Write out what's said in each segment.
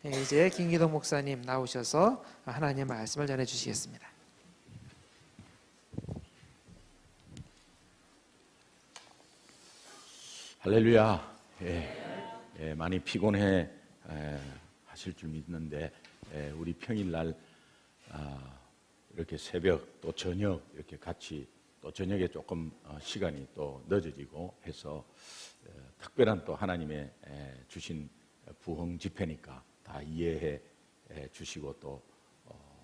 이제 김기동 목사님 나오셔서 하나님의 말씀을 전해주시겠습니다. 할렐루야. 많이 피곤해 하실 줄 믿는데 우리 평일날 이렇게 새벽 또 저녁 이렇게 같이 또 저녁에 조금 시간이 또 늦어지고 해서 특별한 또 하나님의 주신 부흥 집회니까 다 이해해 주시고 또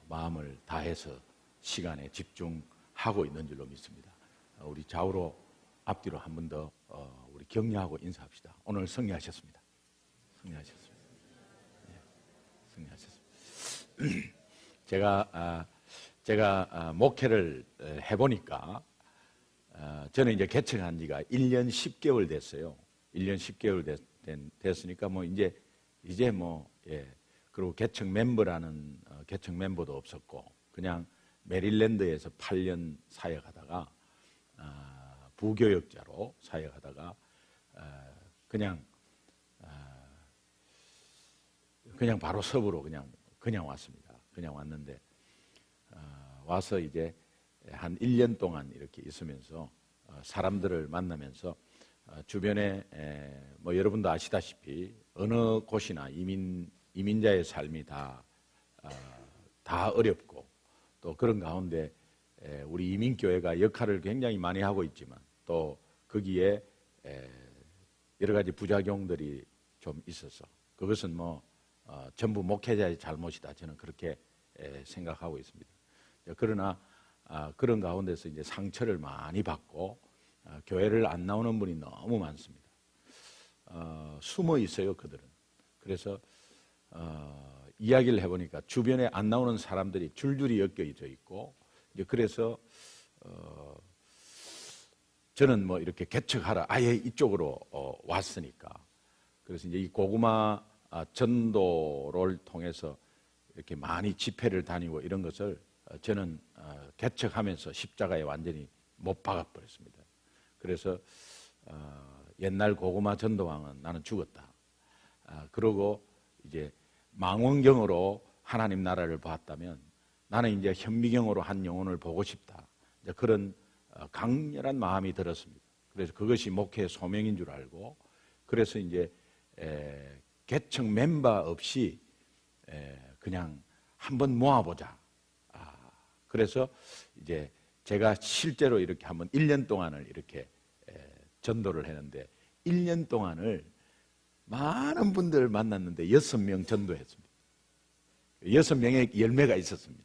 마음을 다해서 시간에 집중하고 있는 줄로 믿습니다. 우리 좌우로 앞뒤로 한 번 더 우리 격려하고 인사합시다. 오늘 승리하셨습니다. 승리하셨습니다. 승리하셨습니다. 제가 목회를 해보니까 저는 이제 개척한 지가 1년 10개월 됐어요. 1년 10개월 됐으니까 뭐 이제 그리고 개척 멤버라는 개척 멤버도 없었고 그냥 메릴랜드에서 8년 사역하다가 부교역자로 사역하다가 그냥 바로 서부로 그냥 왔습니다. 그냥 왔는데 와서 이제 한 1년 동안 이렇게 있으면서 사람들을 만나면서 주변에 뭐 여러분도 아시다시피 어느 곳이나 이민자의 삶이 다 어렵고 또 그런 가운데 우리 이민교회가 역할을 굉장히 많이 하고 있지만 또 거기에 여러 가지 부작용들이 좀 있어서 그것은 전부 목회자의 잘못이다 저는 그렇게 생각하고 있습니다. 그러나 그런 가운데서 이제 상처를 많이 받고 교회를 안 나오는 분이 너무 많습니다. 숨어 있어요 그들은. 그래서 이야기를 해보니까 주변에 안 나오는 사람들이 줄줄이 엮여져 있고 이제 그래서 저는 이렇게 개척하라 아예 이쪽으로 왔으니까 그래서 이제 이 고구마 전도를 통해서 이렇게 많이 집회를 다니고 이런 것을 저는 개척하면서 십자가에 완전히 못 박아버렸습니다. 그래서 옛날 고구마 전도왕은 나는 죽었다. 그러고 이제 망원경으로 하나님 나라를 봤다면 나는 이제 현미경으로 한 영혼을 보고 싶다. 이제 그런 강렬한 마음이 들었습니다. 그래서 그것이 목회의 소명인 줄 알고 그래서 이제 개척 멤버 없이 그냥 한번 모아보자. 그래서 이제 제가 실제로 이렇게 한번 1년 동안을 이렇게 전도를 했는데 1년 동안을 많은 분들을 만났는데 6명 전도했습니다. 6명의 열매가 있었습니다.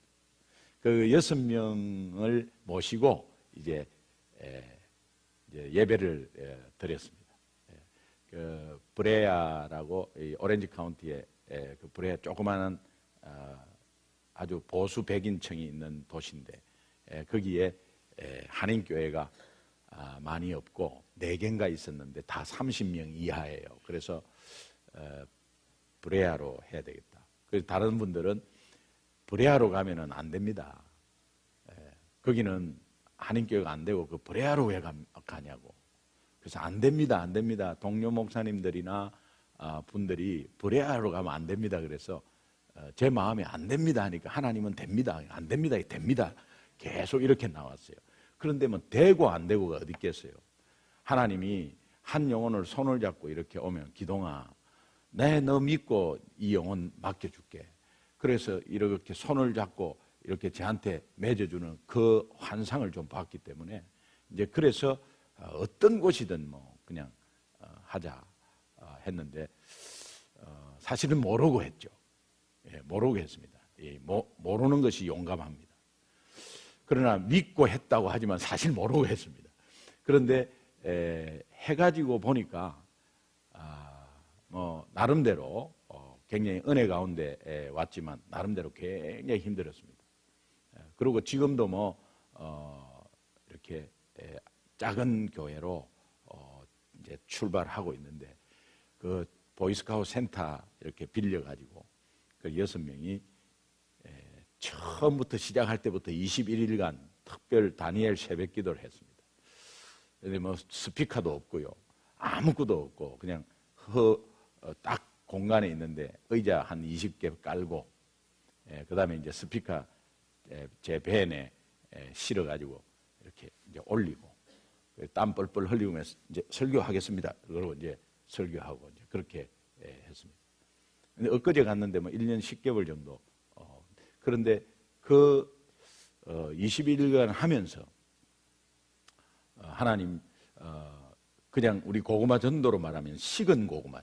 그 6명을 모시고 이제 예배를 드렸습니다. 그 브레아라고 오렌지 카운티에 그 브레아 조그마한 아주 보수 백인층이 있는 도시인데 거기에 한인교회가 많이 없고 4개인가 있었는데 다 30명 이하예요. 그래서 브레아로 해야 되겠다. 그래서 다른 분들은 브레아로 가면은 안 됩니다. 거기는 한인교회가 안 되고 그 브레아로 왜 가냐고. 그래서 안 됩니다. 동료 목사님들이나 분들이 브레아로 가면 안 됩니다. 그래서 제 마음에 안 됩니다 하니까 하나님은 됩니다. 안 됩니다. 됩니다. 계속 이렇게 나왔어요. 그런데 되고 안 되고가 어디 있겠어요. 하나님이 한 영혼을 손을 잡고 이렇게 오면 기동아 너 믿고 이 영혼 맡겨줄게. 그래서 이렇게 손을 잡고 이렇게 저한테 맺어주는 그 환상을 좀 봤기 때문에 이제 그래서 어떤 곳이든 그냥 하자 했는데 사실은 모르고 했죠. 모르고 했습니다. 모르는 것이 용감합니다. 그러나 믿고 했다고 하지만 사실 모르고 했습니다. 그런데 해가지고 보니까 나름대로 굉장히 은혜 가운데 왔지만 나름대로 굉장히 힘들었습니다. 그리고 지금도 이렇게 작은 교회로 이제 출발하고 있는데 그 보이스카우트 센터 이렇게 빌려가지고 그 6명이 처음부터 시작할 때부터 21일간 특별 다니엘 새벽 기도를 했습니다. 근데 스피커도 없고요. 아무것도 없고 그냥 딱 공간에 있는데 의자 한 20개 깔고, 그다음에 이제 스피커 제 밴에 실어가지고 이렇게 이제 올리고, 땀 뻘뻘 흘리면서 이제 설교하겠습니다. 그러고 이제 설교하고 이제 그렇게 했습니다. 근데 엊그제 갔는데 뭐 1년 10개월 정도. 그런데 그 21일간 하면서 하나님, 그냥 우리 고구마 전도로 말하면 식은 고구마.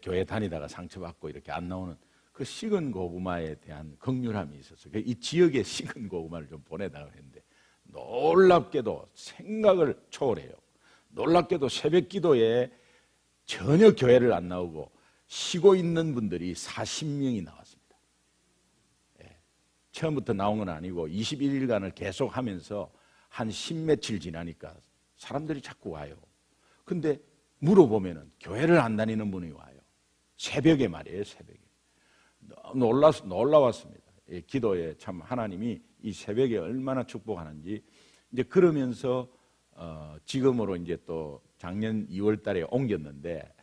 교회 다니다가 상처받고 이렇게 안 나오는 그 식은 고구마에 대한 긍휼함이 있었어요. 이 지역에 식은 고구마를 좀 보내달라고 했는데, 놀랍게도 생각을 초월해요. 놀랍게도 새벽 기도에 전혀 교회를 안 나오고 쉬고 있는 분들이 40명이 나왔습니다. 처음부터 나온 건 아니고 21일간을 계속 하면서 한 10며칠 지나니까 사람들이 자꾸 와요. 근데 물어보면은 교회를 안 다니는 분이 와요. 새벽에 말이에요, 새벽에. 놀라웠습니다. 기도에 참 하나님이 이 새벽에 얼마나 축복하는지. 이제 그러면서 지금으로 이제 또 작년 2월 달에 옮겼는데,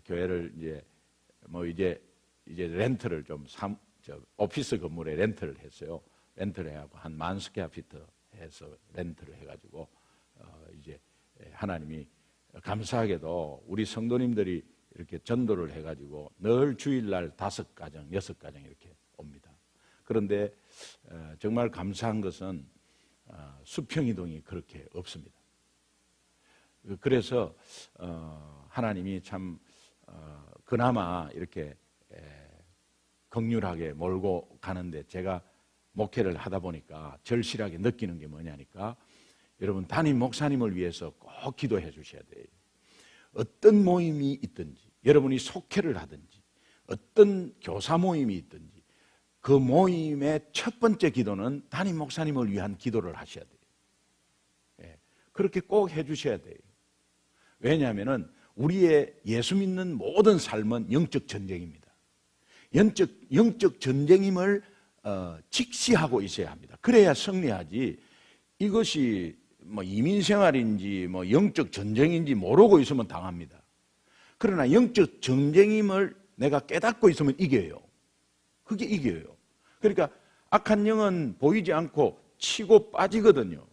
교회를 이제 렌트를 좀 오피스 건물에 렌트를 했어요. 렌트를 해갖고 한 10,000스퀘어피트 해서 렌트를 해가지고 이제 하나님이 감사하게도 우리 성도님들이 이렇게 전도를 해가지고 늘 주일날 5가정, 6가정 이렇게 옵니다. 그런데 정말 감사한 것은 수평이동이 그렇게 없습니다. 그래서 하나님이 참 그나마 이렇게 긍휼하게 몰고 가는데, 제가 목회를 하다 보니까 절실하게 느끼는 게 뭐냐니까, 여러분 담임 목사님을 위해서 꼭 기도해 주셔야 돼요. 어떤 모임이 있든지, 여러분이 속회를 하든지, 어떤 교사 모임이 있든지, 그 모임의 첫 번째 기도는 담임 목사님을 위한 기도를 하셔야 돼요. 그렇게 꼭 해주셔야 돼요. 왜냐하면 우리의 예수 믿는 모든 삶은 영적 전쟁입니다. 영적 전쟁임을 직시하고 있어야 합니다. 그래야 승리하지, 이것이 뭐 이민생활인지 뭐 영적 전쟁인지 모르고 있으면 당합니다. 그러나 영적 전쟁임을 내가 깨닫고 있으면 이겨요. 그게 이겨요. 그러니까 악한 영은 보이지 않고 치고 빠지거든요.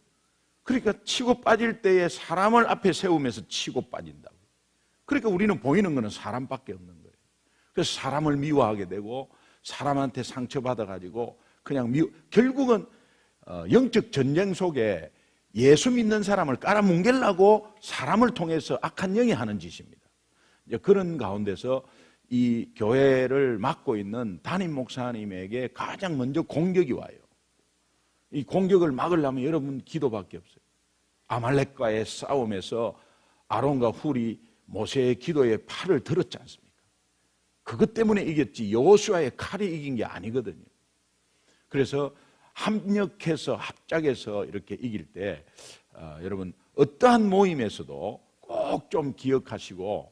그러니까 치고 빠질 때에 사람을 앞에 세우면서 치고 빠진다고. 그러니까 우리는 보이는 것은 사람밖에 없는 거예요. 그래서 사람을 미워하게 되고 사람한테 상처받아가지고 그냥 결국은 영적 전쟁 속에 예수 믿는 사람을 깔아뭉개려고 사람을 통해서 악한 영이 하는 짓입니다. 이제 그런 가운데서 이 교회를 맡고 있는 담임 목사님에게 가장 먼저 공격이 와요. 이 공격을 막으려면 여러분 기도밖에 없어요. 아말렉과의 싸움에서 아론과 훌이 모세의 기도에 팔을 들었지 않습니까? 그것 때문에 이겼지 여호수아의 칼이 이긴 게 아니거든요. 그래서 합력해서 합작해서 이렇게 이길 때 여러분 어떠한 모임에서도 꼭 좀 기억하시고,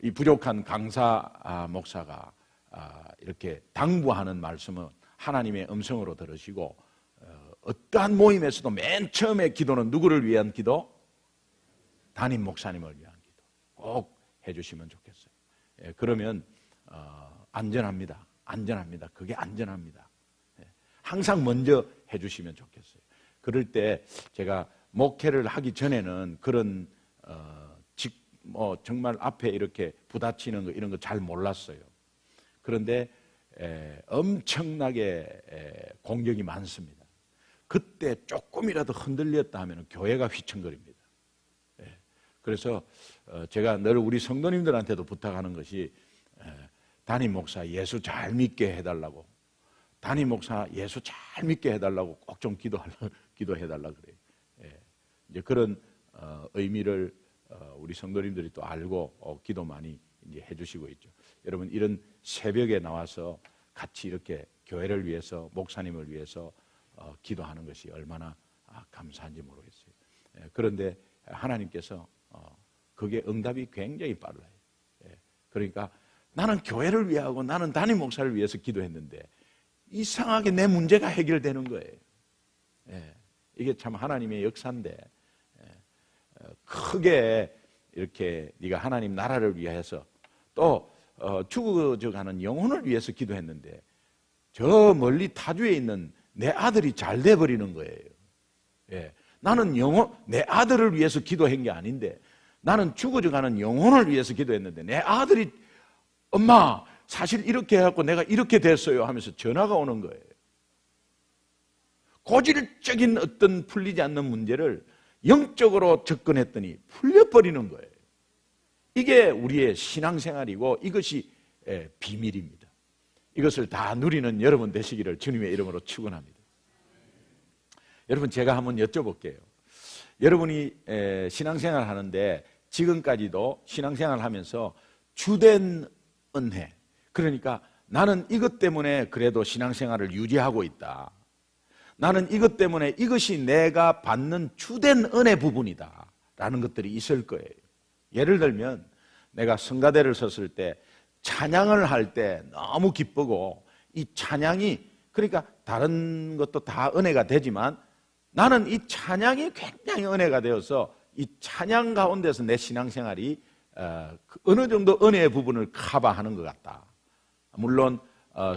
이 부족한 강사 목사가 이렇게 당부하는 말씀은 하나님의 음성으로 들으시고, 어떠한 모임에서도 맨 처음에 기도는 누구를 위한 기도? 담임 목사님을 위한 기도 꼭 해주시면 좋겠어요. 그러면 안전합니다. 그게 안전합니다. 항상 먼저 해주시면 좋겠어요. 그럴 때 제가 목회를 하기 전에는 그런 정말 앞에 이렇게 부딪히는 거 이런 거 잘 몰랐어요. 그런데 엄청나게 공격이 많습니다. 그때 조금이라도 흔들렸다 하면 교회가 휘청거립니다. 그래서 제가 늘 우리 성도님들한테도 부탁하는 것이, 담임 목사 예수 잘 믿게 해달라고, 담임 목사 예수 잘 믿게 해달라고 꼭 좀 기도해달라 그래요. 이제 그런 의미를 우리 성도님들이 또 알고 기도 많이 이제 해주시고 있죠. 여러분 이런 새벽에 나와서 같이 이렇게 교회를 위해서, 목사님을 위해서 기도하는 것이 얼마나 감사한지 모르겠어요. 그런데 하나님께서 그게 응답이 굉장히 빨라요. 그러니까 나는 교회를 위하고 나는 담임 목사를 위해서 기도했는데 이상하게 내 문제가 해결되는 거예요. 이게 참 하나님의 역사인데, 크게 이렇게 네가 하나님 나라를 위해서 또 죽어가는 영혼을 위해서 기도했는데 저 멀리 타주에 있는 내 아들이 잘 돼버리는 거예요. 예. 나는 내 아들을 위해서 기도한 게 아닌데 나는 죽어가는 영혼을 위해서 기도했는데 내 아들이 엄마 사실 이렇게 해갖고 내가 이렇게 됐어요 하면서 전화가 오는 거예요. 고질적인 어떤 풀리지 않는 문제를 영적으로 접근했더니 풀려버리는 거예요. 이게 우리의 신앙생활이고 이것이 비밀입니다. 이것을 다 누리는 여러분 되시기를 주님의 이름으로 축원합니다. 여러분 제가 한번 여쭤볼게요. 여러분이 신앙생활 하는데 지금까지도 신앙생활 하면서 주된 은혜, 그러니까 나는 이것 때문에 그래도 신앙생활을 유지하고 있다. 나는 이것 때문에 이것이 내가 받는 주된 은혜 부분이다 라는 것들이 있을 거예요. 예를 들면 내가 성가대를 섰을 때 찬양을 할 때 너무 기쁘고 이 찬양이 그러니까 다른 것도 다 은혜가 되지만 나는 이 찬양이 굉장히 은혜가 되어서 이 찬양 가운데서 내 신앙생활이 어느 정도 은혜의 부분을 커버하는 것 같다. 물론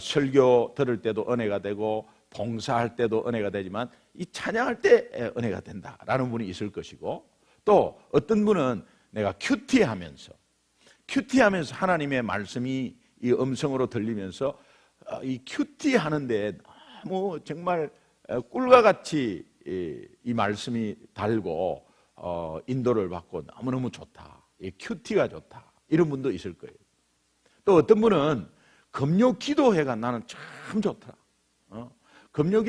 설교 들을 때도 은혜가 되고 봉사할 때도 은혜가 되지만 이 찬양할 때 은혜가 된다라는 분이 있을 것이고 또 어떤 분은 내가 큐티하면서 하나님의 말씀이 이 음성으로 들리면서 이 큐티하는데 너무 정말 꿀과 같이 이 말씀이 달고 인도를 받고 너무너무 좋다. 이 큐티가 좋다. 이런 분도 있을 거예요. 또 어떤 분은 금요 기도회가 나는 참 좋더라. 금요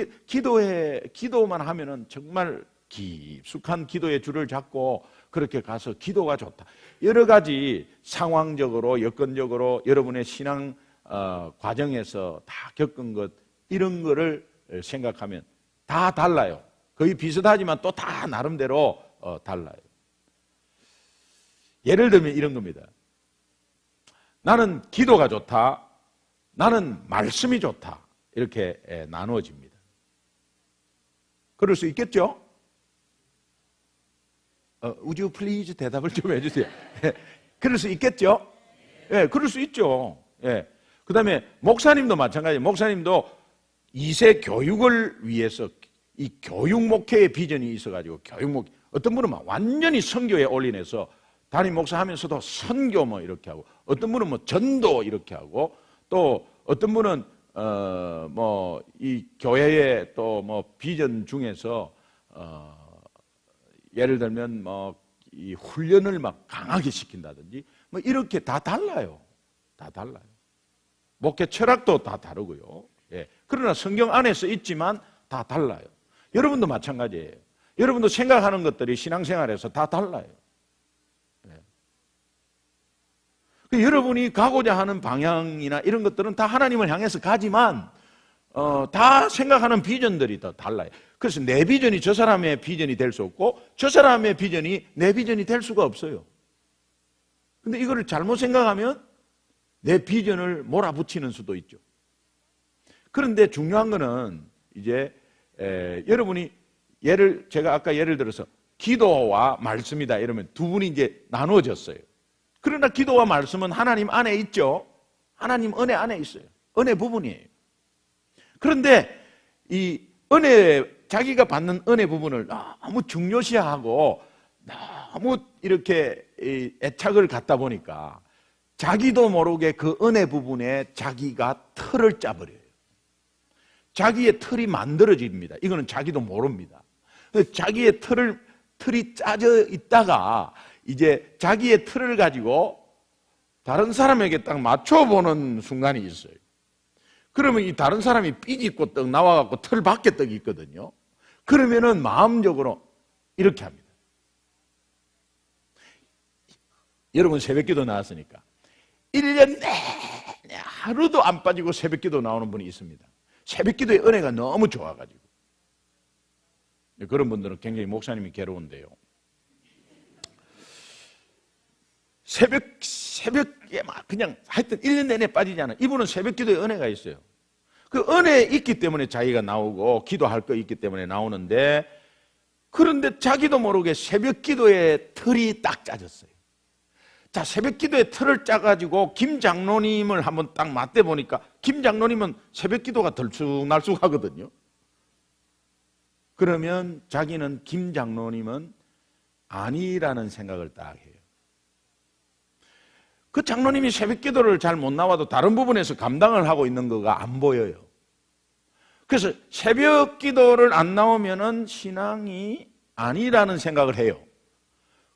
기도만 하면은 정말 깊숙한 기도의 줄을 잡고 그렇게 가서 기도가 좋다. 여러 가지 상황적으로 여건적으로 여러분의 신앙 과정에서 다 겪은 것 이런 거를 생각하면 다 달라요. 거의 비슷하지만 또 다 나름대로 달라요. 예를 들면 이런 겁니다. 나는 기도가 좋다. 나는 말씀이 좋다. 이렇게 나누어집니다. 그럴 수 있겠죠? Would you please 대답을 좀 해주세요. 그럴 수 있겠죠? 예, 그럴 수 있죠. 예. 그 다음에 목사님도 마찬가지예요. 목사님도 2세 교육을 위해서 이 교육 목회의 비전이 있어가지고 어떤 분은 막 완전히 선교에 올인해서 담임 목사 하면서도 선교 뭐 이렇게 하고 어떤 분은 뭐 전도 이렇게 하고 또 어떤 분은 뭐 이 교회의 또 뭐 비전 중에서 예를 들면 뭐 이 훈련을 막 강하게 시킨다든지 뭐 이렇게 다 달라요. 다 달라요. 목회 철학도 다 다르고요. 예. 그러나 성경 안에서 있지만 다 달라요. 여러분도 마찬가지예요. 여러분도 생각하는 것들이 신앙생활에서 다 달라요. 예. 여러분이 가고자 하는 방향이나 이런 것들은 다 하나님을 향해서 가지만 다 생각하는 비전들이 다 달라요. 그래서 내 비전이 저 사람의 비전이 될 수 없고 저 사람의 비전이 내 비전이 될 수가 없어요. 근데 이거를 잘못 생각하면 내 비전을 몰아붙이는 수도 있죠. 그런데 중요한 거는 이제 여러분이 제가 아까 예를 들어서 기도와 말씀이다 이러면 두 분이 이제 나누어졌어요. 그러나 기도와 말씀은 하나님 안에 있죠. 하나님 은혜 안에 있어요. 은혜 부분이에요. 그런데 이 자기가 받는 은혜 부분을 너무 중요시하고 너무 이렇게 애착을 갖다 보니까 자기도 모르게 그 은혜 부분에 자기가 틀을 짜버려요. 자기의 틀이 만들어집니다. 이거는 자기도 모릅니다. 자기의 틀이 짜져 있다가 이제 자기의 틀을 가지고 다른 사람에게 딱 맞춰보는 순간이 있어요. 그러면 이 다른 사람이 삐짓고 떡 나와갖고 틀 밖에 떡이 있거든요. 그러면은 마음적으로 이렇게 합니다. 여러분 새벽기도 나왔으니까 1년 내내 하루도 안 빠지고 새벽기도 나오는 분이 있습니다. 새벽기도의 은혜가 너무 좋아가지고 그런 분들은 굉장히 목사님이 괴로운데요. 새벽에 막 그냥 하여튼 1년 내내 빠지지 않아요. 이분은 새벽기도에 은혜가 있어요. 그 은혜 있기 때문에 자기가 나오고 기도할 거 있기 때문에 나오는데 그런데 자기도 모르게 새벽기도의 틀이 딱 짜졌어요. 자, 새벽 기도의 틀을 짜가지고 김 장로님을 한번 딱 맞대 보니까 김 장로님은 새벽 기도가 들쑥날쑥 하거든요. 그러면 자기는 김 장로님은 아니라는 생각을 딱 해요. 그 장로님이 새벽 기도를 잘 못 나와도 다른 부분에서 감당을 하고 있는 거가 안 보여요. 그래서 새벽 기도를 안 나오면은 신앙이 아니라는 생각을 해요.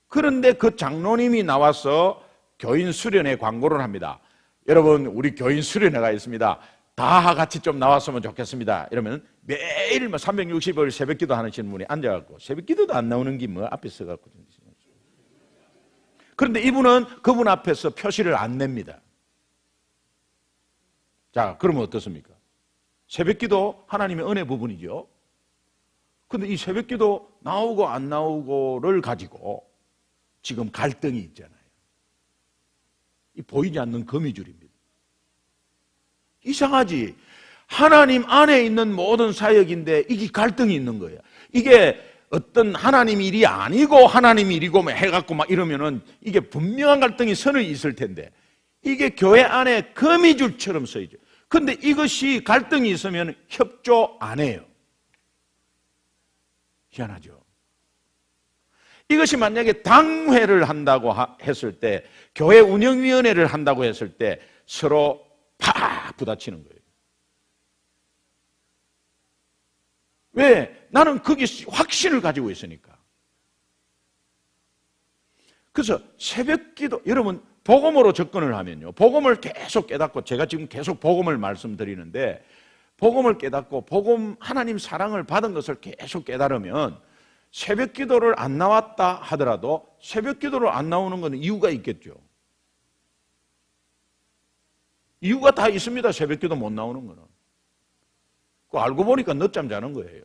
그런데 그 장로님이 나와서 교인 수련회 광고를 합니다. 여러분, 우리 교인 수련회가 있습니다. 다 같이 좀 나왔으면 좋겠습니다. 이러면 매일 360일 새벽 기도 하시는 분이 앉아갖고 새벽 기도도 안 나오는 게 뭐 앞에 서갖고. 그런데 이분은 그분 앞에서 표시를 안 냅니다. 자, 그러면 어떻습니까? 새벽 기도 하나님의 은혜 부분이죠. 그런데 이 새벽 기도 나오고 안 나오고를 가지고 지금 갈등이 있잖아요. 이 보이지 않는 거미줄입니다. 이상하지? 하나님 안에 있는 모든 사역인데 이게 갈등이 있는 거예요. 이게 어떤 하나님 일이 아니고 하나님 일이고 뭐 해갖고 막 이러면은 이게 분명한 갈등이 선을 있을 텐데 이게 교회 안에 거미줄처럼 서 있죠. 근데 이것이 갈등이 있으면 협조 안 해요. 희한하죠. 이것이 만약에 당회를 한다고 했을 때, 교회 운영위원회를 한다고 했을 때 서로 팍 부딪히는 거예요. 왜? 나는 거기 확신을 가지고 있으니까. 그래서 새벽 기도, 여러분 복음으로 접근을 하면요, 복음을 계속 깨닫고, 제가 지금 계속 복음을 말씀드리는데 복음을 깨닫고 복음, 하나님 사랑을 받은 것을 계속 깨달으면 새벽 기도를 안 나왔다 하더라도 새벽 기도를 안 나오는 건 이유가 있겠죠. 이유가 다 있습니다. 새벽 기도 못 나오는 거는. 그 알고 보니까 늦잠 자는 거예요.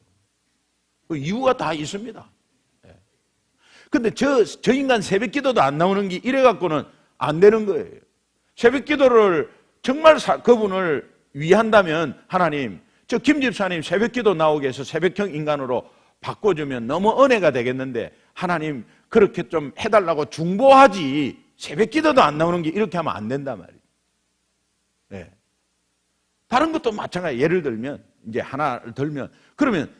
그 이유가 다 있습니다. 근데 저 인간 새벽 기도도 안 나오는 게 이래갖고는 안 되는 거예요. 새벽 기도를 정말 그분을 위한다면 하나님, 저 김 집사님 새벽 기도 나오게 해서 새벽형 인간으로 바꿔주면 너무 은혜가 되겠는데 하나님 그렇게 좀 해달라고 중보하지 새벽 기도도 안 나오는 게 이렇게 하면 안 된단 말이에요. 네. 다른 것도 마찬가지예요. 예를 들면 이제 하나를 들면 그러면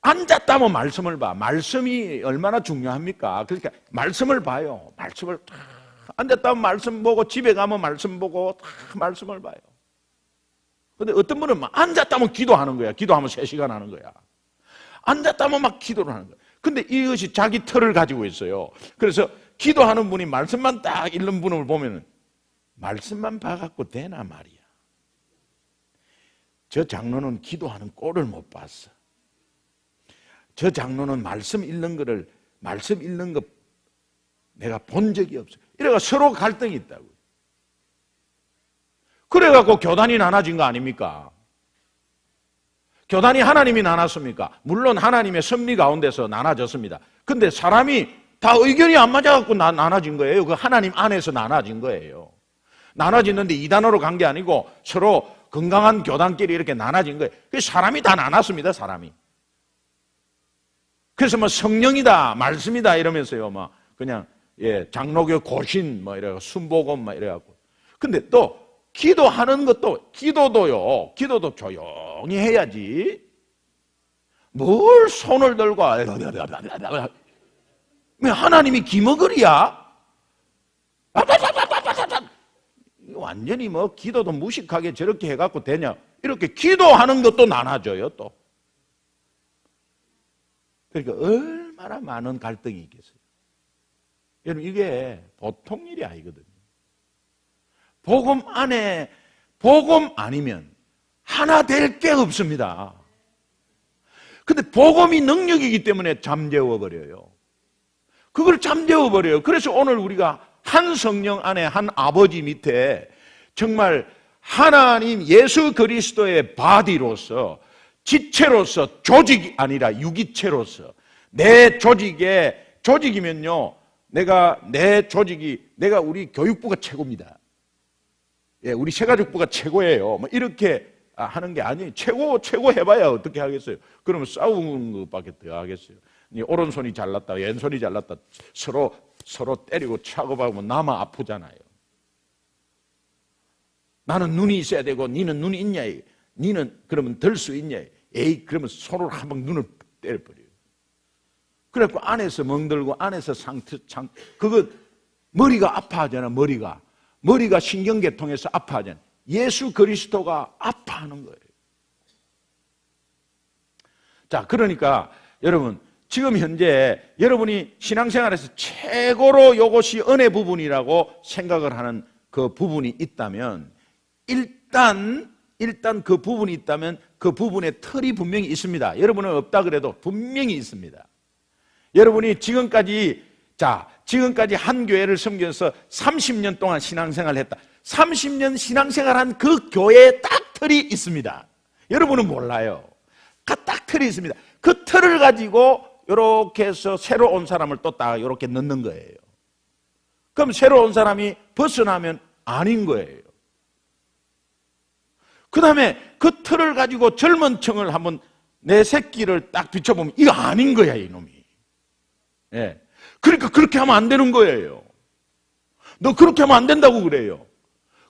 앉았다면 말씀을 봐. 말씀이 얼마나 중요합니까? 그러니까 말씀을 봐요. 말씀을 다 앉았다면 말씀 보고 집에 가면 말씀 보고 다 말씀을 봐요. 근데 어떤 분은 막 앉았다면 기도하는 거야. 기도하면 3시간 하는 거야. 앉았다면 막 기도를 하는 거야. 근데 이것이 자기 틀을 가지고 있어요. 그래서 기도하는 분이 말씀만 딱 읽는 분을 보면 말씀만 봐갖고 되나 말이야. 저 장로는 기도하는 꼴을 못 봤어. 저 장로는 말씀 읽는 거 내가 본 적이 없어. 이래가 서로 갈등이 있다고. 그래갖고 교단이 나눠진 거 아닙니까? 교단이 하나님이 나눴습니까? 물론 하나님의 섭리 가운데서 나눠졌습니다. 근데 사람이 다 의견이 안 맞아갖고 나눠진 거예요. 그 하나님 안에서 나눠진 거예요. 나눠지는데 이단으로 간 게 아니고 서로 건강한 교단끼리 이렇게 나눠진 거예요. 그 사람이 다 나눴습니다. 사람이. 그래서 뭐 성령이다, 말씀이다 이러면서요, 막 그냥 장로교 고신 뭐 이래고 순복음 막 이래갖고. 근데 또 기도하는 것도 기도도 조용히 해야지. 뭘 손을 들고 하나님이 기머거리야? 완전히 뭐 기도도 무식하게 저렇게 해갖고 되냐? 이렇게 기도하는 것도 나눠줘요 또. 그러니까 얼마나 많은 갈등이 있겠어요. 여러분 이게 보통 일이 아니거든요. 복음 안에 복음 아니면 하나 될 게 없습니다. 근데 복음이 능력이기 때문에 잠재워 버려요. 그걸 잠재워 버려요. 그래서 오늘 우리가 한 성령 안에 한 아버지 밑에 정말 하나님 예수 그리스도의 바디로서 지체로서 조직이 아니라 유기체로서 내 조직이면요 내가 우리 교육부가 최고입니다. 우리 새가족부가 최고예요. 뭐 이렇게 하는 게 아니에요. 최고 해봐야 어떻게 하겠어요? 그러면 싸우는 것밖에 더 하겠어요. 오른손이 잘났다, 왼손이 잘났다 서로 서로 때리고 차고하면 나만 아프잖아요. 나는 눈이 있어야 되고 니는 눈이 있냐? 니는 그러면 들 수 있냐? 에이, 그러면 서로 한 방 눈을 때려버려요. 그래갖고 안에서 멍들고 안에서 그거 머리가 아파하잖아. 머리가 신경계통에서 아파하잖아. 예수 그리스도가 아파하는 거예요. 자, 그러니까 여러분 지금 현재 여러분이 신앙생활에서 최고로 이것이 은혜 부분이라고 생각을 하는 그 부분이 있다면 일단 그 부분이 있다면 그 부분에 틀이 분명히 있습니다. 여러분은 없다 그래도 분명히 있습니다. 여러분이 지금까지 한 교회를 섬겨서 30년 동안 신앙생활을 했다. 30년 신앙생활한 그 교회에 딱 틀이 있습니다. 여러분은 몰라요. 딱 틀이 있습니다. 그 틀을 가지고 이렇게 해서 새로 온 사람을 또 딱 이렇게 넣는 거예요. 그럼 새로 온 사람이 벗어나면 아닌 거예요. 그 다음에 그 틀을 가지고 젊은 층을 한번 내 새끼를 딱 비춰보면 이거 아닌 거야, 이놈이. 예. 그러니까 그렇게 하면 안 되는 거예요. 너 그렇게 하면 안 된다고 그래요.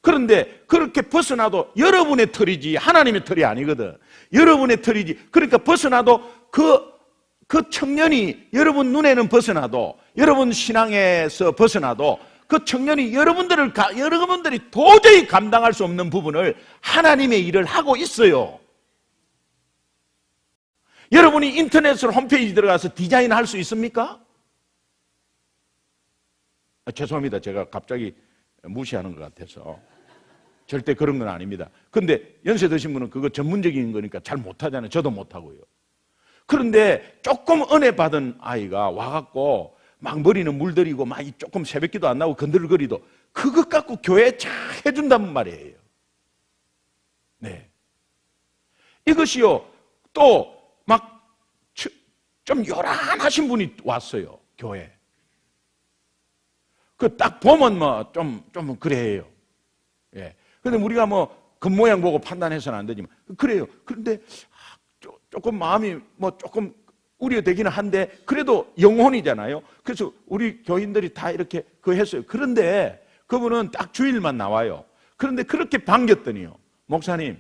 그런데 그렇게 벗어나도 여러분의 틀이지 하나님의 틀이 아니거든. 여러분의 틀이지. 그러니까 벗어나도 그 청년이 여러분 눈에는 벗어나도 여러분 신앙에서 벗어나도 그 청년이 여러분들이 도저히 감당할 수 없는 부분을 하나님의 일을 하고 있어요. 여러분이 인터넷으로 홈페이지 들어가서 디자인할 수 있습니까? 죄송합니다. 제가 갑자기 무시하는 것 같아서. 절대 그런 건 아닙니다. 근데 연세 드신 분은 그거 전문적인 거니까 잘 못하잖아요. 저도 못하고요. 그런데 조금 은혜 받은 아이가 와갖고 막 머리는 물들이고 막 조금 새벽기도 안 나고 건들거리도 그것 갖고 교회에 잘 해준단 말이에요. 네. 이것이요. 또 막 좀 요란하신 분이 왔어요. 교회. 그 딱 보면 뭐 좀 그래요. 예. 근데 우리가 뭐 겉모양 보고 판단해서는 안 되지만 그래요. 그런데 조금 마음이 뭐 조금 우려되기는 한데 그래도 영혼이잖아요. 그래서 우리 교인들이 다 이렇게 했어요. 그런데 그분은 딱 주일만 나와요. 그런데 그렇게 반겼더니요. 목사님,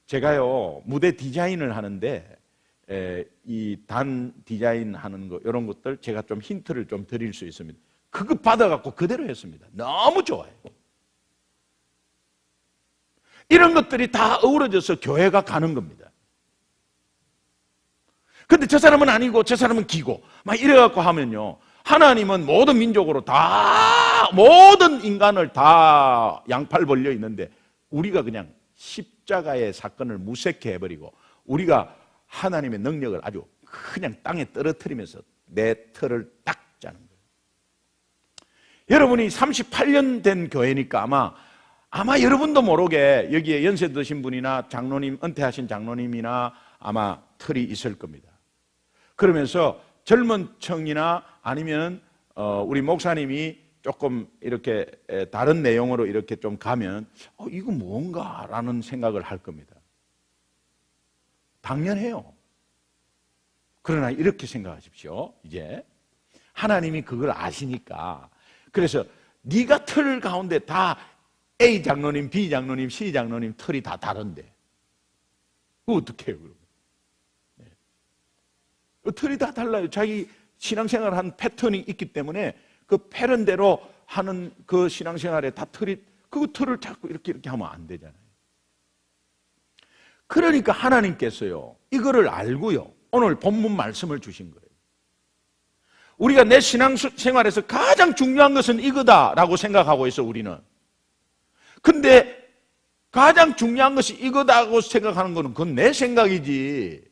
제가요 무대 디자인을 하는데 이 단 디자인 하는 거 이런 것들 제가 좀 힌트를 좀 드릴 수 있습니다. 그거 받아갖고 그대로 했습니다. 너무 좋아요. 이런 것들이 다 어우러져서 교회가 가는 겁니다. 근데 저 사람은 아니고 저 사람은 기고 막 이래갖고 하면요. 하나님은 모든 민족으로 모든 인간을 다 양팔 벌려 있는데 우리가 그냥 십자가의 사건을 무색해 해버리고 우리가 하나님의 능력을 아주 그냥 땅에 떨어뜨리면서 내 틀을 딱 짜는 거예요. 여러분이 38년 된 교회니까 아마 여러분도 모르게 여기에 연세 드신 분이나 장로님, 은퇴하신 장로님이나 아마 틀이 있을 겁니다. 그러면서 젊은 층이나 아니면 우리 목사님이 조금 이렇게 다른 내용으로 이렇게 좀 가면 이거 뭔가라는 생각을 할 겁니다. 당연해요. 그러나 이렇게 생각하십시오. 이제 하나님이 그걸 아시니까 그래서 네가 틀 가운데 다 A 장로님, B 장로님, C 장로님 틀이 다 다른데 그거 어떻게 해요? 틀이 다 달라요. 자기 신앙생활 한 패턴이 있기 때문에 그 패런대로 하는 그 신앙생활에 다 그 틀을 자꾸 이렇게 하면 안 되잖아요. 그러니까 하나님께서요, 이거를 알고요, 오늘 본문 말씀을 주신 거예요. 우리가 내 신앙생활에서 가장 중요한 것은 이거다라고 생각하고 있어, 우리는. 근데 가장 중요한 것이 이거다고 생각하는 거는 그건 내 생각이지.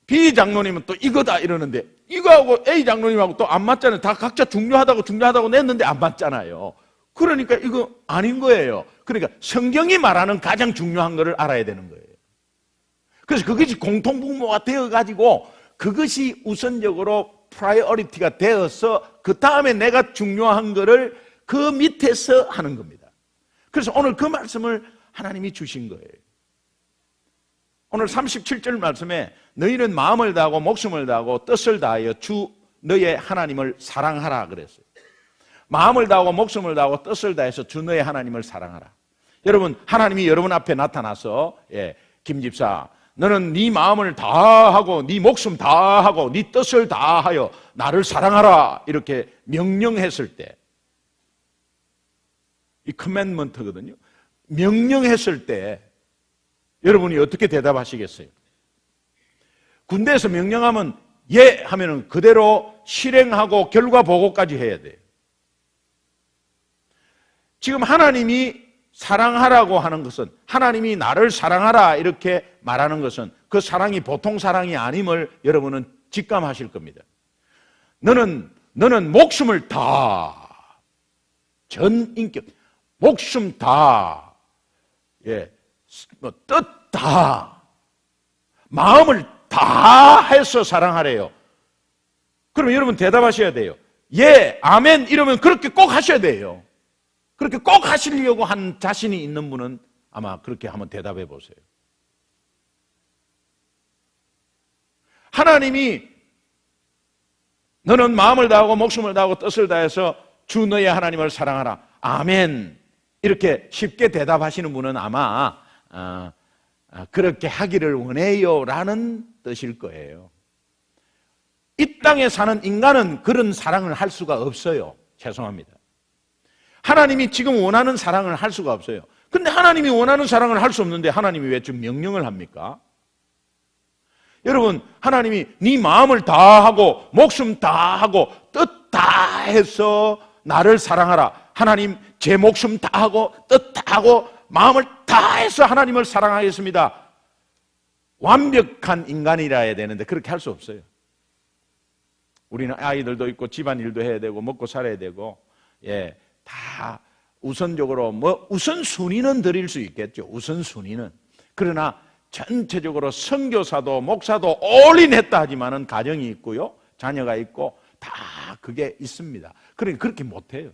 B 장로님은 또 이거다 이러는데 이거하고 A 장로님하고 또 안 맞잖아요. 다 각자 중요하다고 냈는데 안 맞잖아요. 그러니까 이거 아닌 거예요. 그러니까 성경이 말하는 가장 중요한 것을 알아야 되는 거예요. 그래서 그것이 공통분모가 되어가지고 그것이 우선적으로 프라이어리티가 되어서 그 다음에 내가 중요한 것을 그 밑에서 하는 겁니다. 그래서 오늘 그 말씀을 하나님이 주신 거예요. 오늘 37절 말씀에 너희는 마음을 다하고 목숨을 다하고 뜻을 다하여 주 너의 하나님을 사랑하라 그랬어요. 마음을 다하고 목숨을 다하고 뜻을 다해서 주 너의 하나님을 사랑하라. 여러분, 하나님이 여러분 앞에 나타나서 김 집사, 너는 네 마음을 다하고 네 목숨 다하고 네 뜻을 다하여 나를 사랑하라 이렇게 명령했을 때, 이 커맨먼트거든요. 명령했을 때 여러분이 어떻게 대답하시겠어요? 군대에서 명령하면 예 하면은 그대로 실행하고 결과 보고까지 해야 돼요. 지금 하나님이 사랑하라고 하는 것은, 하나님이 나를 사랑하라 이렇게 말하는 것은 그 사랑이 보통 사랑이 아님을 여러분은 직감하실 겁니다. 너는 목숨을 다, 전 인격, 목숨 다, 뜻 다, 마음을 다 해서 사랑하래요. 그럼 여러분 대답하셔야 돼요. 예, 아멘 이러면 그렇게 꼭 하셔야 돼요. 그렇게 꼭 하시려고 한 자신이 있는 분은 아마 그렇게 한번 대답해 보세요. 하나님이 너는 마음을 다하고 목숨을 다하고 뜻을 다해서 주 너의 하나님을 사랑하라. 아멘. 이렇게 쉽게 대답하시는 분은 아마 그렇게 하기를 원해요 라는 뜻일 거예요. 이 땅에 사는 인간은 그런 사랑을 할 수가 없어요. 죄송합니다. 하나님이 지금 원하는 사랑을 할 수가 없어요. 근데 하나님이 원하는 사랑을 할 수 없는데 하나님이 왜 지금 명령을 합니까? 여러분, 하나님이 네 마음을 다하고 목숨 다하고 뜻 다해서 나를 사랑하라. 하나님 제 목숨 다하고 뜻 다하고 마음을 다해서 하나님을 사랑하겠습니다. 완벽한 인간이라 해야 되는데 그렇게 할 수 없어요. 우리는 아이들도 있고 집안일도 해야 되고 먹고 살아야 되고 다 우선적으로 우선순위는 드릴 수 있겠죠. 우선순위는. 그러나 전체적으로 선교사도 목사도 올인했다 하지만은 가정이 있고요, 자녀가 있고 다 그게 있습니다. 그러니까 그렇게 못해요.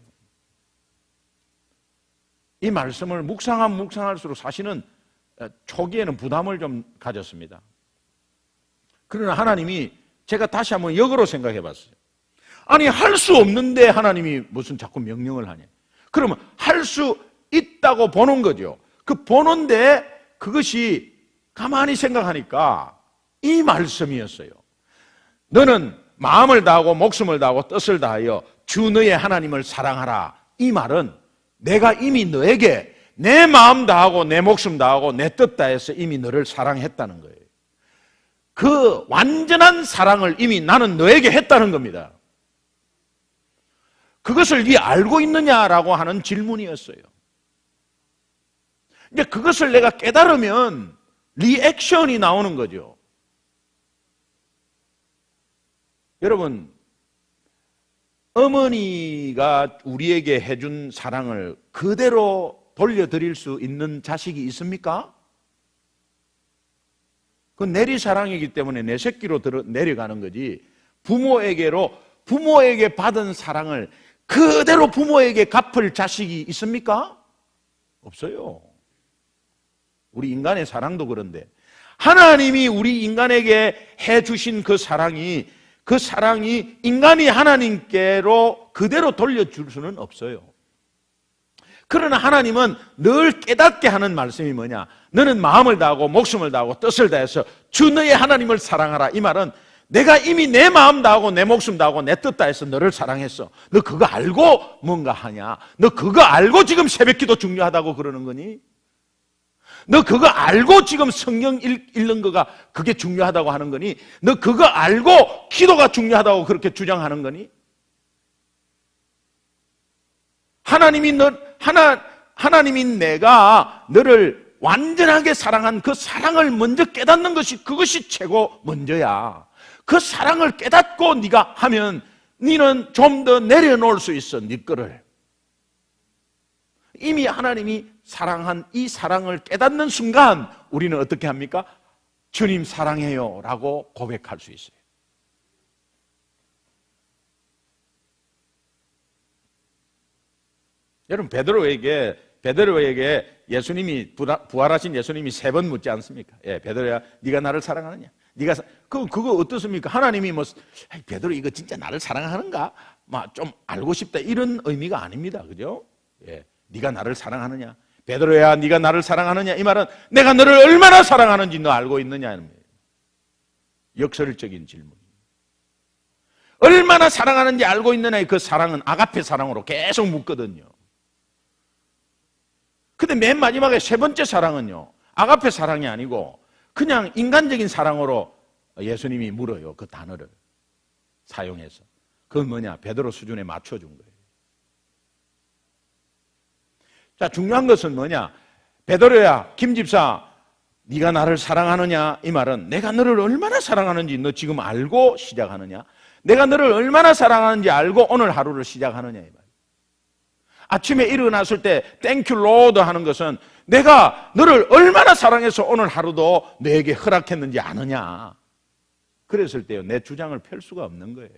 이 말씀을 묵상할수록 사실은 초기에는 부담을 좀 가졌습니다. 그러나 하나님이, 제가 다시 한번 역으로 생각해 봤어요. 아니, 할 수 없는데 하나님이 무슨 자꾸 명령을 하냐. 그러면 할 수 있다고 보는 거죠. 그 보는데 그것이 가만히 생각하니까 이 말씀이었어요. 너는 마음을 다하고 목숨을 다하고 뜻을 다하여 주 너의 하나님을 사랑하라. 이 말은 내가 이미 너에게 내 마음 다하고 내 목숨 다하고 내 뜻 다해서 이미 너를 사랑했다는 거예요. 그 완전한 사랑을 이미 나는 너에게 했다는 겁니다. 그것을 네 알고 있느냐라고 하는 질문이었어요. 이제 그것을 내가 깨달으면 리액션이 나오는 거죠. 여러분, 어머니가 우리에게 해준 사랑을 그대로 돌려드릴 수 있는 자식이 있습니까? 그건 내리사랑이기 때문에 내 새끼로 내려가는 거지, 부모에게 받은 사랑을 그대로 부모에게 갚을 자식이 있습니까? 없어요. 우리 인간의 사랑도 그런데 하나님이 우리 인간에게 해주신 그 사랑이 인간이 하나님께로 그대로 돌려줄 수는 없어요. 그러나 하나님은 늘 깨닫게 하는 말씀이 뭐냐? 너는 마음을 다하고 목숨을 다하고 뜻을 다해서 주 너의 하나님을 사랑하라. 이 말은 내가 이미 내 마음 다하고 내 목숨 다하고 내 뜻 다해서 너를 사랑했어. 너 그거 알고 뭔가 하냐? 너 그거 알고 지금 새벽기도 중요하다고 그러는 거니? 너 그거 알고 지금 성경 읽는 거가 그게 중요하다고 하는 거니? 너 그거 알고 기도가 중요하다고 그렇게 주장하는 거니? 하나님인 내가 너를 완전하게 사랑한 그 사랑을 먼저 깨닫는 그것이 최고 먼저야. 그 사랑을 깨닫고 네가 하면 너는 좀 더 내려놓을 수 있어. 네 거를. 이미 하나님이 사랑한 이 사랑을 깨닫는 순간 우리는 어떻게 합니까? 주님 사랑해요 라고 고백할 수 있어요. 여러분, 베드로에게 예수님이 부활하신 예수님이 3번 묻지 않습니까? 베드로야, 네가 나를 사랑하느냐? 네가 그거 어떻습니까? 하나님이 뭐 베드로 이거 진짜 나를 사랑하는가? 막 좀 알고 싶다 이런 의미가 아닙니다. 그죠? 예. 네가 나를 사랑하느냐? 베드로야, 네가 나를 사랑하느냐? 이 말은 내가 너를 얼마나 사랑하는지 너 알고 있느냐? 역설적인 질문. 얼마나 사랑하는지 알고 있느냐의 그 사랑은 아가페 사랑으로 계속 묻거든요. 근데 맨 마지막에 세 번째 사랑은요, 아가페 사랑이 아니고 그냥 인간적인 사랑으로 예수님이 물어요. 그 단어를 사용해서. 그건 뭐냐? 베드로 수준에 맞춰준 거예요. 자, 중요한 것은 뭐냐? 베드로야, 김 집사, 네가 나를 사랑하느냐? 이 말은 내가 너를 얼마나 사랑하는지 너 지금 알고 시작하느냐? 내가 너를 얼마나 사랑하는지 알고 오늘 하루를 시작하느냐? 이 말. 아침에 일어났을 때 땡큐 로드 하는 것은 내가 너를 얼마나 사랑해서 오늘 하루도 너에게 허락했는지 아느냐? 그랬을 때요, 내 주장을 펼 수가 없는 거예요.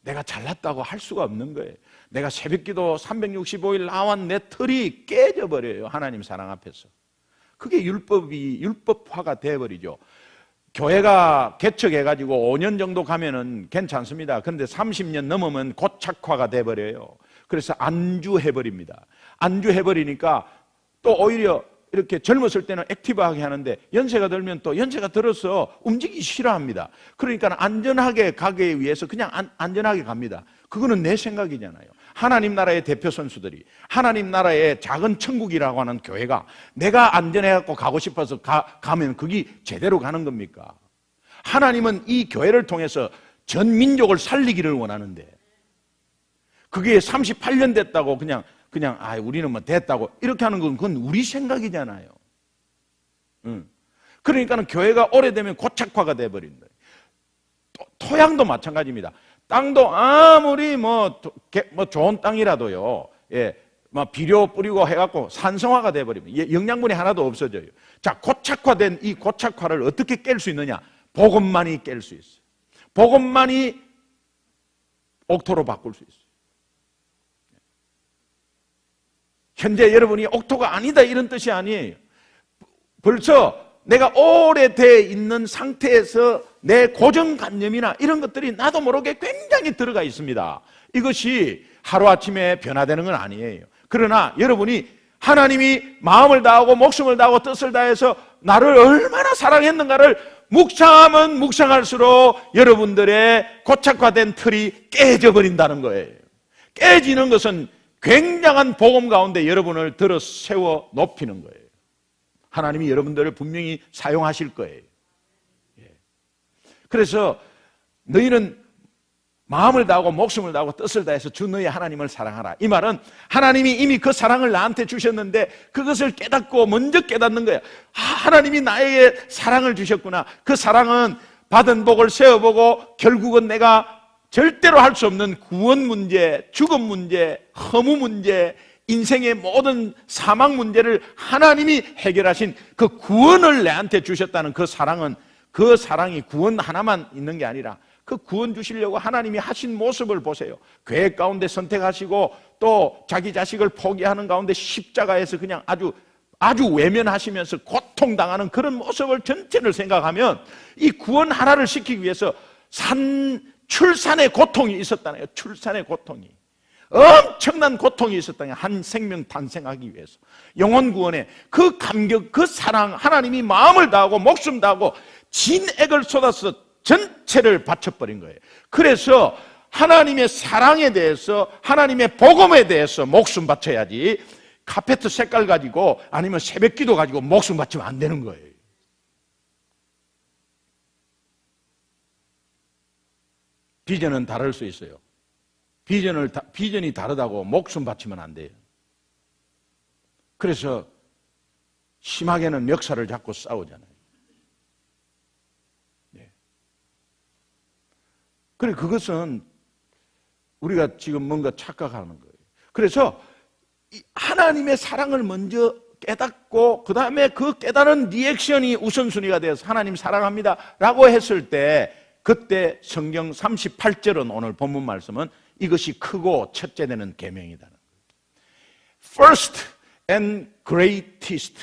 내가 잘났다고 할 수가 없는 거예요. 내가 새벽기도 365일 나온 내 틀이 깨져버려요. 하나님 사랑 앞에서. 그게 율법화가 돼버리죠. 교회가 개척해가지고 5년 정도 가면은 괜찮습니다. 그런데 30년 넘으면 고착화가 돼버려요. 그래서 안주해버립니다. 안주해버리니까 또 오히려 이렇게 젊었을 때는 액티브하게 하는데 연세가 들면 또 연세가 들어서 움직이기 싫어합니다. 그러니까 안전하게 가기 위해서 그냥 안전하게 갑니다. 그거는 내 생각이잖아요. 하나님 나라의 대표 선수들이 하나님 나라의 작은 천국이라고 하는 교회가 내가 안전해갖고 가고 싶어서 가면 그게 제대로 가는 겁니까? 하나님은 이 교회를 통해서 전 민족을 살리기를 원하는데 그게 38년 됐다고 그냥 우리는 뭐 됐다고 이렇게 하는 건 그건 우리 생각이잖아요. 그러니까는 교회가 오래되면 고착화가 돼버린다. 토양도 마찬가지입니다. 땅도 아무리 뭐 좋은 땅이라도요, 예, 막 비료 뿌리고 해갖고 산성화가 돼버리면 영양분이 하나도 없어져요. 자, 고착화된 이 고착화를 어떻게 깰 수 있느냐? 복음만이 깰 수 있어요. 복음만이 옥토로 바꿀 수 있어요. 현재 여러분이 옥토가 아니다 이런 뜻이 아니에요. 벌써 내가 오래돼 있는 상태에서 내 고정관념이나 이런 것들이 나도 모르게 굉장히 들어가 있습니다. 이것이 하루아침에 변화되는 건 아니에요. 그러나 여러분이 하나님이 마음을 다하고 목숨을 다하고 뜻을 다해서 나를 얼마나 사랑했는가를 묵상하면 묵상할수록 여러분들의 고착화된 틀이 깨져버린다는 거예요. 깨지는 것은 굉장한 복음 가운데 여러분을 들어 세워 높이는 거예요. 하나님이 여러분들을 분명히 사용하실 거예요. 그래서 너희는 마음을 다하고 목숨을 다하고 뜻을 다해서 주 너희 하나님을 사랑하라. 이 말은 하나님이 이미 그 사랑을 나한테 주셨는데 그것을 깨닫고 먼저 깨닫는 거예요. 하나님이 나에게 사랑을 주셨구나. 그 사랑은 받은 복을 세어보고 결국은 내가 절대로 할 수 없는 구원 문제, 죽음 문제, 허무 문제, 인생의 모든 사망 문제를 하나님이 해결하신 그 구원을 내한테 주셨다는 그 사랑은 그 사랑이 구원 하나만 있는 게 아니라 그 구원 주시려고 하나님이 하신 모습을 보세요. 계획 가운데 선택하시고 또 자기 자식을 포기하는 가운데 십자가에서 그냥 아주 외면하시면서 고통당하는 그런 모습을 전체를 생각하면 이 구원 하나를 시키기 위해서 출산의 고통이 있었다네요. 출산의 고통이. 엄청난 고통이 있었다는 한 생명 탄생하기 위해서 영혼 구원에 그 감격, 그 사랑, 하나님이 마음을 다하고 목숨 다하고 진액을 쏟아서 전체를 바쳐버린 거예요. 그래서 하나님의 사랑에 대해서, 하나님의 복음에 대해서 목숨 바쳐야지 카페트 색깔 가지고 아니면 새벽기도 가지고 목숨 바치면 안 되는 거예요. 비전은 다를 수 있어요. 비전이 다르다고 목숨 바치면 안 돼요. 그래서 심하게는 멱살을 잡고 싸우잖아요. 네. 그래, 그것은 우리가 지금 뭔가 착각하는 거예요. 그래서 하나님의 사랑을 먼저 깨닫고 그 다음에 그 깨달은 리액션이 우선순위가 되어서 하나님 사랑합니다 라고 했을 때 그때 성경 38절은 오늘 본문 말씀은 이것이 크고 첫째 되는 계명이다. First and greatest.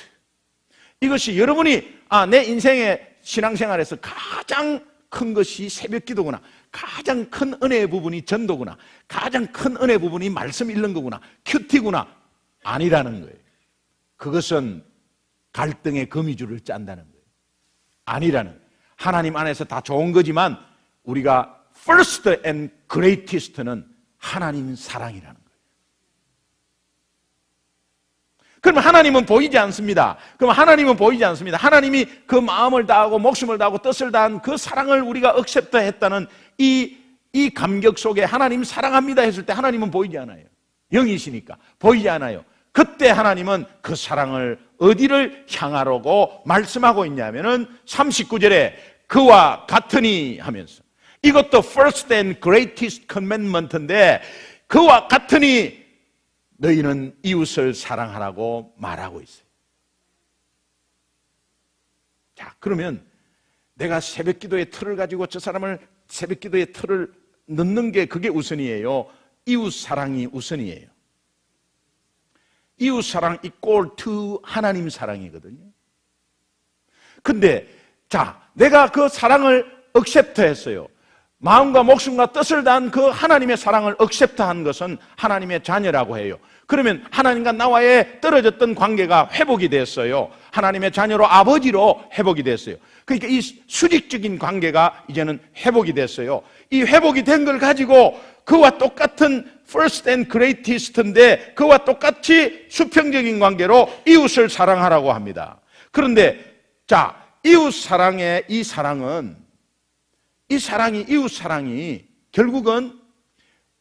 이것이 여러분이 내 인생의 신앙생활에서 가장 큰 것이 새벽 기도구나, 가장 큰 은혜의 부분이 전도구나, 가장 큰 은혜의 부분이 말씀 읽는 거구나, 큐티구나, 아니라는 거예요. 그것은 갈등의 거미줄을 짠다는 거예요. 아니라는 거예요. 하나님 안에서 다 좋은 거지만 우리가 first and greatest는 하나님 사랑이라는 거예요. 그러면 하나님은 보이지 않습니다. 그럼 하나님은 보이지 않습니다. 하나님이 그 마음을 다하고 목숨을 다하고 뜻을 다한 그 사랑을 우리가 액셉트 했다는 이 감격 속에 하나님 사랑합니다 했을 때 하나님은 보이지 않아요. 영이시니까 보이지 않아요. 그때 하나님은 그 사랑을 어디를 향하라고 말씀하고 있냐면은 39절에 그와 같으니 하면서, 이것도 first and greatest commandment인데 그와 같으니 너희는 이웃을 사랑하라고 말하고 있어요. 자, 그러면 내가 새벽 기도의 틀을 가지고 저 사람을 새벽 기도의 틀을 넣는 게 그게 우선이에요? 이웃 사랑이 우선이에요? 이웃 사랑 equal to 하나님 사랑이거든요. 근데 자, 내가 그 사랑을 액셉트 했어요. 마음과 목숨과 뜻을 다한 그 하나님의 사랑을 액셉트한 것은 하나님의 자녀라고 해요. 그러면 하나님과 나와의 떨어졌던 관계가 회복이 됐어요. 하나님의 자녀로 아버지로 회복이 됐어요. 그러니까 이 수직적인 관계가 이제는 회복이 됐어요. 이 회복이 된 걸 가지고 그와 똑같은 first and greatest인데 그와 똑같이 수평적인 관계로 이웃을 사랑하라고 합니다. 그런데 자, 이웃 사랑의 이 사랑은 이웃 사랑이 결국은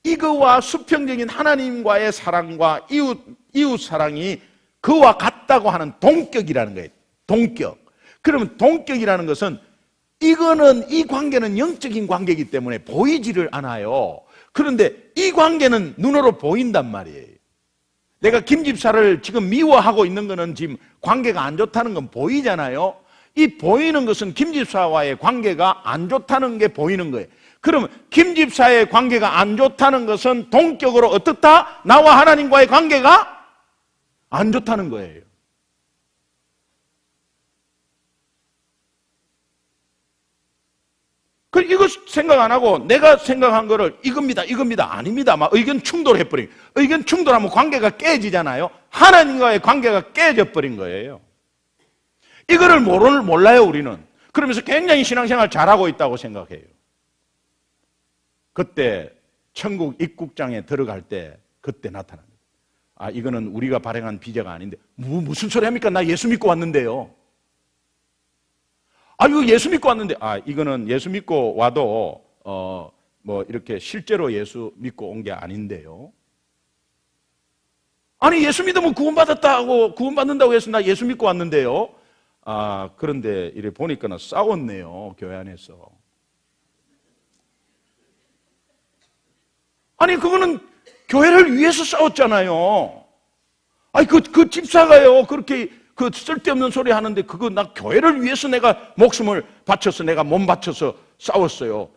이거와 수평적인 하나님과의 사랑과 이웃 사랑이 그와 같다고 하는 동격이라는 거예요. 동격. 그러면 동격이라는 것은 이거는 이 관계는 영적인 관계이기 때문에 보이지를 않아요. 그런데 이 관계는 눈으로 보인단 말이에요. 내가 김 집사를 지금 미워하고 있는 거는 지금 관계가 안 좋다는 건 보이잖아요. 이 보이는 것은 김 집사와의 관계가 안 좋다는 게 보이는 거예요. 그러면 김 집사의 관계가 안 좋다는 것은 동격으로 어떻다? 나와 하나님과의 관계가 안 좋다는 거예요. 이거 생각 안 하고 내가 생각한 거를 이겁니다, 아닙니다. 막 의견 충돌해버린. 의견 충돌하면 관계가 깨지잖아요. 하나님과의 관계가 깨져버린 거예요. 이거를 몰라요, 우리는. 그러면서 굉장히 신앙생활 잘하고 있다고 생각해요. 그때 천국 입국장에 들어갈 때 그때 나타납니다. 이거는 우리가 발행한 비자가 아닌데 무슨 소리 합니까? 나 예수 믿고 왔는데요. 이거 예수 믿고 왔는데 이거는 예수 믿고 와도 뭐 이렇게 실제로 예수 믿고 온 게 아닌데요. 아니 예수 믿으면 구원받았다고 구원받는다고 해서 나 예수 믿고 왔는데요. 그런데 이래 보니까는 싸웠네요, 교회 안에서. 아니 그거는 교회를 위해서 싸웠잖아요. 그 집사가요 그렇게 그 쓸데없는 소리 하는데 그거 나 교회를 위해서 내가 목숨을 바쳐서 내가 몸 바쳐서 싸웠어요.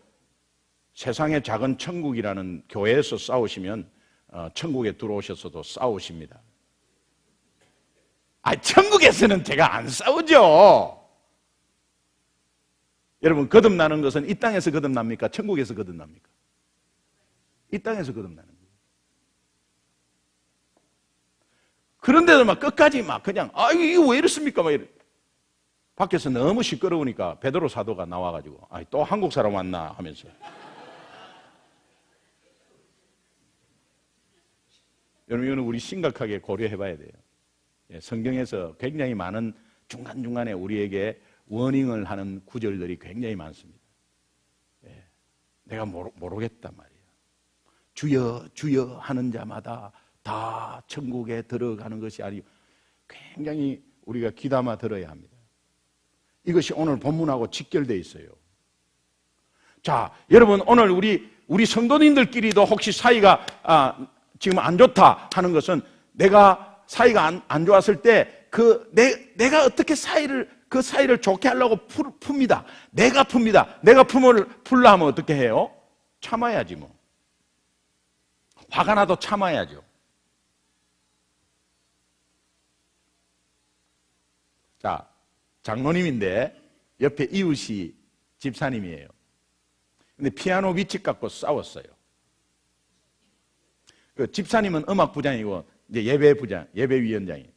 세상의 작은 천국이라는 교회에서 싸우시면 천국에 들어오셔서도 싸우십니다. 천국에서는 제가 안 싸우죠. 여러분 거듭나는 것은 이 땅에서 거듭납니까? 천국에서 거듭납니까? 이 땅에서 거듭나는 거예요. 그런데도 막 끝까지 막 그냥 이거 왜 이렇습니까? 막 이래. 밖에서 너무 시끄러우니까 베드로 사도가 나와가지고 또 한국 사람 왔나 하면서. 여러분 이거는 우리 심각하게 고려해봐야 돼요. 성경에서 굉장히 많은 중간중간에 우리에게 워닝을 하는 구절들이 굉장히 많습니다. 내가 모르겠단 말이에요. 주여 주여 하는 자마다 다 천국에 들어가는 것이 아니고 굉장히 우리가 귀담아 들어야 합니다. 이것이 오늘 본문하고 직결되어 있어요. 자, 여러분 오늘 우리 성도님들끼리도 혹시 사이가 지금 안 좋다 하는 것은 내가 사이가 안 좋았을 때 내가 어떻게 그 사이를 좋게 하려고 풉니다. 내가 풉니다. 내가 풀라 하면 어떻게 해요? 참아야지 뭐. 화가 나도 참아야죠. 자, 장로님인데 옆에 이웃이 집사님이에요. 근데 피아노 위치 갖고 싸웠어요. 그 집사님은 음악부장이고 이제 예배위원장이.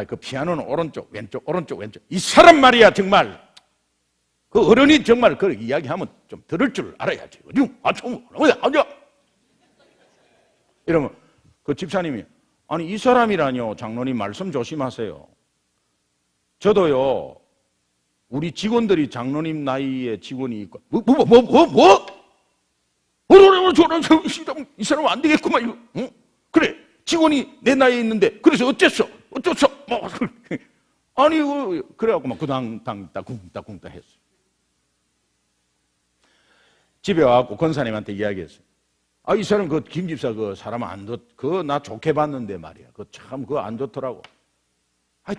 그 피아노는 오른쪽, 왼쪽, 오른쪽, 왼쪽. 이 사람 말이야, 정말. 그 어른이 정말 그 이야기하면 좀 들을 줄 알아야지. 이러면 그 집사님이, 아니, 이 사람이라뇨. 장로님 말씀 조심하세요. 저도요, 우리 직원들이 장로님 나이에 직원이 있고, 이 사람은 안 되겠구만, 이거. 응? 그래, 직원이 내 나이에 있는데, 그래서 어쨌어? 아니, 그래갖고 막 구당쿵따 했어요. 집에 와갖고 권사님한테 이야기했어요. 이 사람, 김 집사 사람 나 좋게 봤는데 말이야. 참, 안 좋더라고.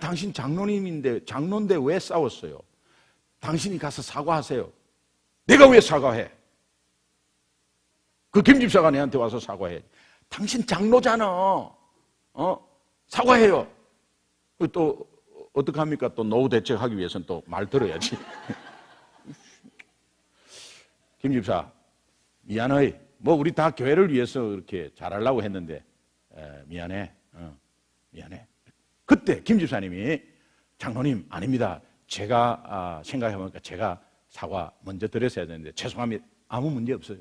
당신 장로인데 왜 싸웠어요? 당신이 가서 사과하세요. 내가 왜 사과해? 김 집사가 내한테 와서 사과해. 당신 장로잖아. 사과해요. 또 어떡합니까? 또 노후 대책하기 위해서는 또 말 들어야지. 김 집사, 미안해. 우리 다 교회를 위해서 이렇게 잘하려고 했는데 미안해. 미안해. 그때 김 집사님이, 장로님 아닙니다. 제가 생각해보니까 제가 사과 먼저 드렸어야 되는데 죄송합니다. 아무 문제 없어요.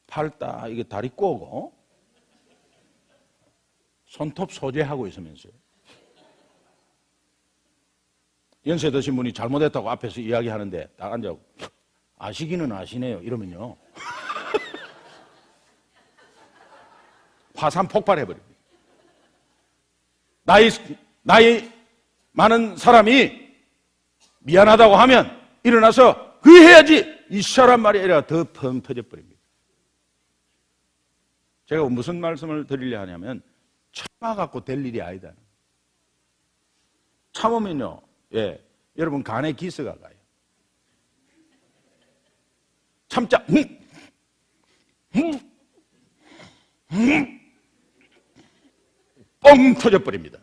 팔다 이게 다리 꼬고 손톱 소재하고 있으면서요. 연세 드신 분이 잘못했다고 앞에서 이야기하는데 딱 앉아고 아시기는 아시네요. 이러면요. 화산 폭발해버립니다. 나이 많은 사람이 미안하다고 하면 일어나서 해야지. 이 사람 말이 아니라 더 펑 터져버립니다. 제가 무슨 말씀을 드리려 하냐면 참아갖고 될 일이 아니다. 참으면요, 여러분 간에 기스가 가요. 참자, 뻥 터져버립니다.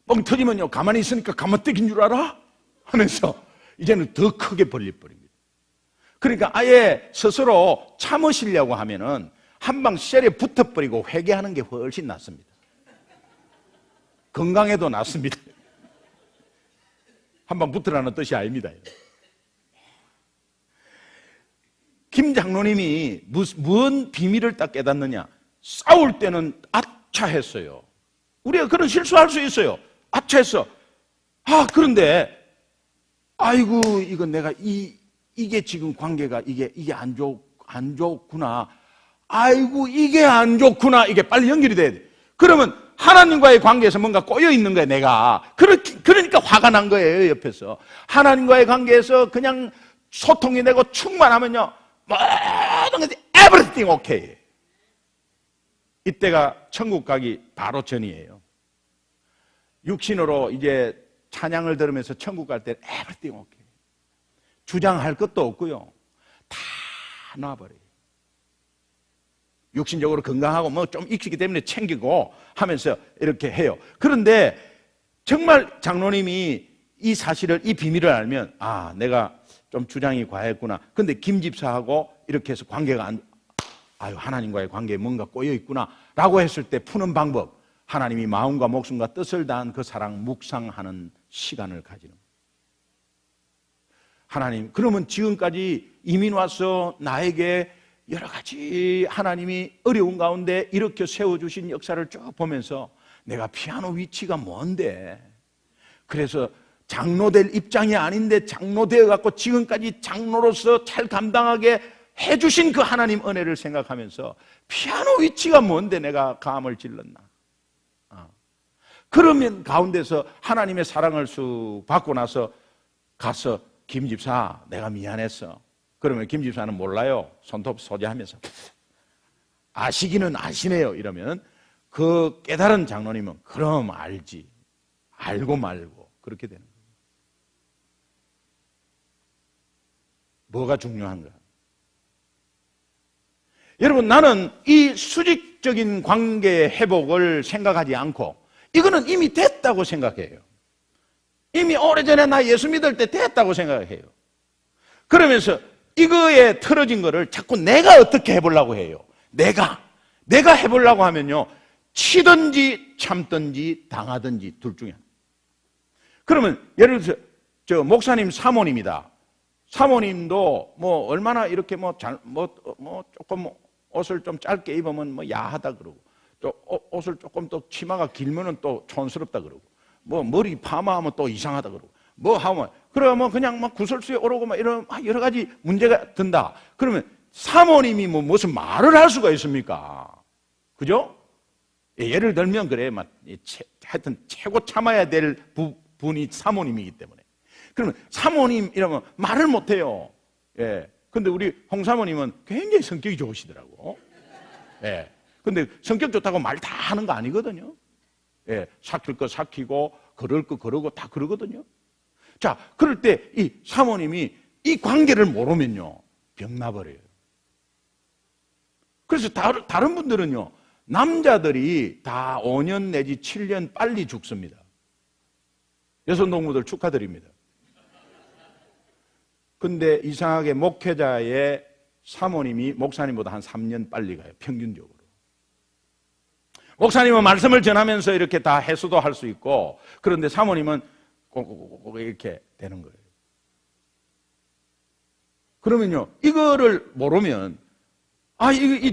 뻥 터지면요, 가만히 있으니까 가만뜨긴 줄 알아? 하면서 이제는 더 크게 벌려버립니다. 그러니까 아예 스스로 참으시려고 하면은 한방 셀에 붙어버리고 회개하는 게 훨씬 낫습니다. 건강에도 낫습니다. 한방 붙으라는 뜻이 아닙니다. 김 장로님이 무슨 비밀을 딱 깨닫느냐? 싸울 때는 아차했어요. 우리가 그런 실수할 수 있어요. 아차했어. 그런데 아이고, 이건 내가 이게 지금 관계가 이게 안 좋구나. 아이고, 이게 안 좋구나. 이게 빨리 연결이 돼야 돼. 그러면 하나님과의 관계에서 뭔가 꼬여 있는 거야, 내가. 그러니까 화가 난 거예요, 옆에서. 하나님과의 관계에서 그냥 소통이 되고 충만하면요, 모든 것이 everything okay. 이때가 천국 가기 바로 전이에요. 육신으로 이제 찬양을 들으면서 천국 갈 때는 everything okay. 주장할 것도 없고요. 다 놔버려요. 육신적으로 건강하고 뭐 좀 익히기 때문에 챙기고 하면서 이렇게 해요. 그런데 정말 장로님이 이 사실을, 이 비밀을 알면, 내가 좀 주장이 과했구나. 근데 김 집사하고 이렇게 해서 관계가 하나님과의 관계에 뭔가 꼬여 있구나 라고 했을 때 푸는 방법, 하나님이 마음과 목숨과 뜻을 다한 그 사랑 묵상하는 시간을 가지는 거예요. 하나님, 그러면 지금까지 이민 와서 나에게 여러 가지 하나님이 어려운 가운데 일으켜 세워주신 역사를 쭉 보면서 내가 피아노 위치가 뭔데, 그래서 장로 될 입장이 아닌데 장로 되어갖고 지금까지 장로로서 잘 감당하게 해주신 그 하나님 은혜를 생각하면서 피아노 위치가 뭔데 내가 감을 질렀나. 그러면 가운데서 하나님의 사랑을 쑥 받고 나서 가서 김 집사, 내가 미안했어. 그러면 김 집사는 몰라요. 손톱 소재하면서 아시기는 아시네요. 이러면 그 깨달은 장로님은 그럼 알지. 알고 말고 그렇게 되는 거예요. 뭐가 중요한가? 여러분, 나는 이 수직적인 관계의 회복을 생각하지 않고 이거는 이미 됐다. 됐다고 생각해요. 이미 오래전에 나 예수 믿을 때 됐다고 생각해요. 그러면서 이거에 틀어진 거를 자꾸 내가 어떻게 해보려고 해요. 내가 해보려고 하면요, 치든지 참든지 당하든지 둘 중에 하나. 그러면 예를 들어서 저 목사님 사모님이다. 사모님도 뭐 얼마나 이렇게 조금 옷을 좀 짧게 입으면 뭐 야하다 그러고, 또 옷을 조금 또 치마가 길면은 또 촌스럽다 그러고, 뭐 머리 파마하면 또 이상하다 그러고, 뭐 하면 그러면 그냥 막 구설수에 오르고 막 이런 여러 가지 문제가 든다. 그러면 사모님이 뭐 무슨 말을 할 수가 있습니까? 그죠? 예를 들면 그래, 하여튼 최고 참아야 될 분이 사모님이기 때문에. 그러면 사모님 이러면 말을 못해요. 예. 근데 우리 홍 사모님은 굉장히 성격이 좋으시더라고. 예. 근데 성격 좋다고 말 다 하는 거 아니거든요. 예. 삭힐 거 삭히고, 그럴 거 그러고 다 그러거든요. 자, 그럴 때 이 사모님이 이 관계를 모르면요, 병나버려요. 그래서 다른 분들은요, 남자들이 다 5년 내지 7년 빨리 죽습니다. 여성동무들 축하드립니다. 근데 이상하게 목회자의 사모님이 목사님보다 한 3년 빨리 가요, 평균적으로. 목사님은 말씀을 전하면서 이렇게 다 해소도 할 수 있고, 그런데 사모님은 꼭 이렇게 되는 거예요. 그러면요, 이거를 모르면,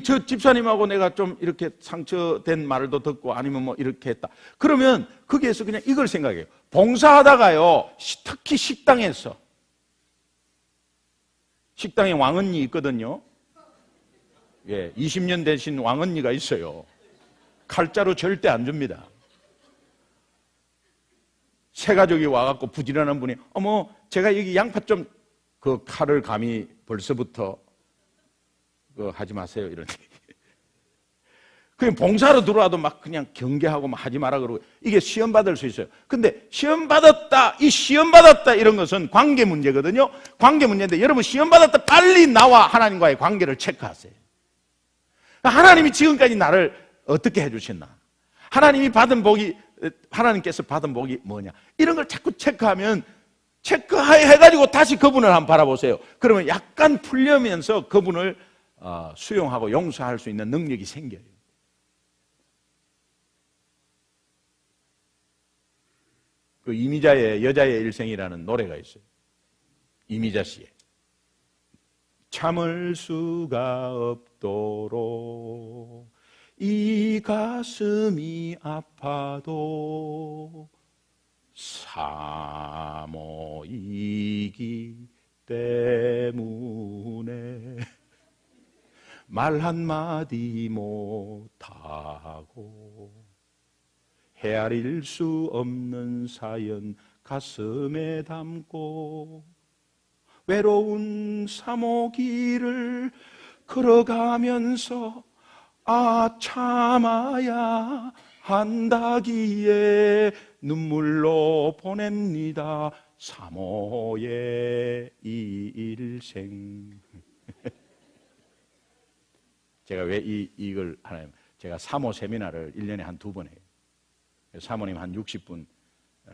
저 집사님하고 내가 좀 이렇게 상처된 말도 듣고 아니면 뭐 이렇게 했다. 그러면 거기에서 그냥 이걸 생각해요. 봉사하다가요, 특히 식당에 왕언니 있거든요. 예, 20년 되신 왕언니가 있어요. 칼자루 절대 안 줍니다. 새 가족이 와갖고 부지런한 분이, 어머, 제가 여기 양파 좀, 그 칼을 감히 벌써부터 하지 마세요, 이러니. 그냥 봉사로 들어와도 막 그냥 경계하고 막 하지 마라 그러고, 이게 시험 받을 수 있어요. 근데 시험 받았다 이런 것은 관계 문제거든요. 관계 문제인데, 여러분 시험 받았다 빨리 나와 하나님과의 관계를 체크하세요. 하나님이 지금까지 나를 어떻게 해주셨나? 하나님께서 받은 복이 뭐냐? 이런 걸 자꾸 체크해가지고 다시 그분을 한번 바라보세요. 그러면 약간 풀려면서 그분을 수용하고 용서할 수 있는 능력이 생겨요. 그 이미자의 여자의 일생이라는 노래가 있어요. 이미자 씨의. 참을 수가 없도록 이 가슴이 아파도 사모이기 때문에 말 한마디 못하고 헤아릴 수 없는 사연 가슴에 담고 외로운 사모길을 걸어가면서 참아야 한다기에 눈물로 보냅니다. 사모의 일생. 제가 왜 이걸 하냐면, 제가 사모 세미나를 1년에 한 2번 해요. 사모님 한 60분.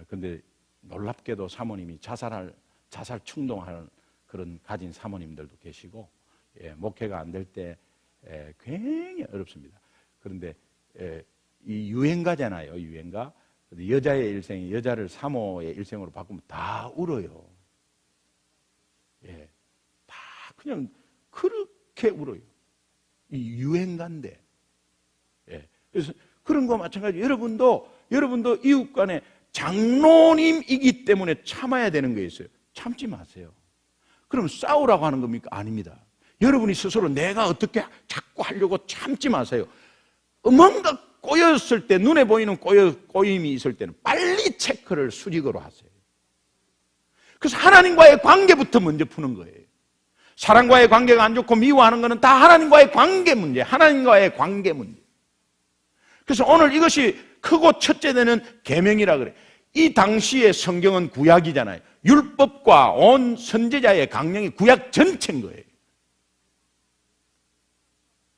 근데 놀랍게도 사모님이 자살 충동하는 그런 가진 사모님들도 계시고, 목회가 안 될 때 굉장히 어렵습니다. 그런데 이 유행가잖아요, 유행가. 여자의 일생이 여자를 사모의 일생으로 바꾸면 다 울어요. 다 그냥 그렇게 울어요. 이 유행가인데. 그래서 그런 거 마찬가지. 여러분도 이웃 간에 장로님이기 때문에 참아야 되는 게 있어요. 참지 마세요. 그럼 싸우라고 하는 겁니까? 아닙니다. 여러분이 스스로 내가 어떻게 자꾸 하려고 참지 마세요. 뭔가 꼬였을 때, 눈에 보이는 꼬임이 있을 때는 빨리 체크를 수직으로 하세요. 그래서 하나님과의 관계부터 먼저 푸는 거예요. 사람과의 관계가 안 좋고 미워하는 것은 다 하나님과의 관계 문제, 하나님과의 관계 문제. 그래서 오늘 이것이 크고 첫째 되는 계명이라 그래. 이 당시의 성경은 구약이잖아요. 율법과 온 선지자의 강령이 구약 전체인 거예요.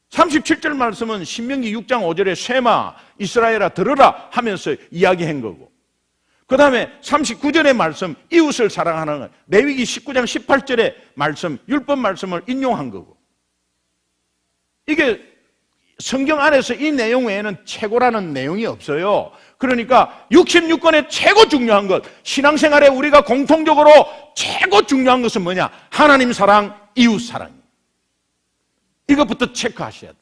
37절 말씀은 신명기 6장 5절에 쉐마 이스라엘아 들으라 하면서 이야기한 거고, 그 다음에 39절의 말씀, 이웃을 사랑하는 것, 레위기 19장 18절의 말씀, 율법 말씀을 인용한 거고. 이게 성경 안에서 이 내용 외에는 최고라는 내용이 없어요. 그러니까 66권의 최고 중요한 것, 신앙생활에 우리가 공통적으로 최고 중요한 것은 뭐냐? 하나님 사랑, 이웃 사랑이에요. 이것부터 체크하셔야 돼요.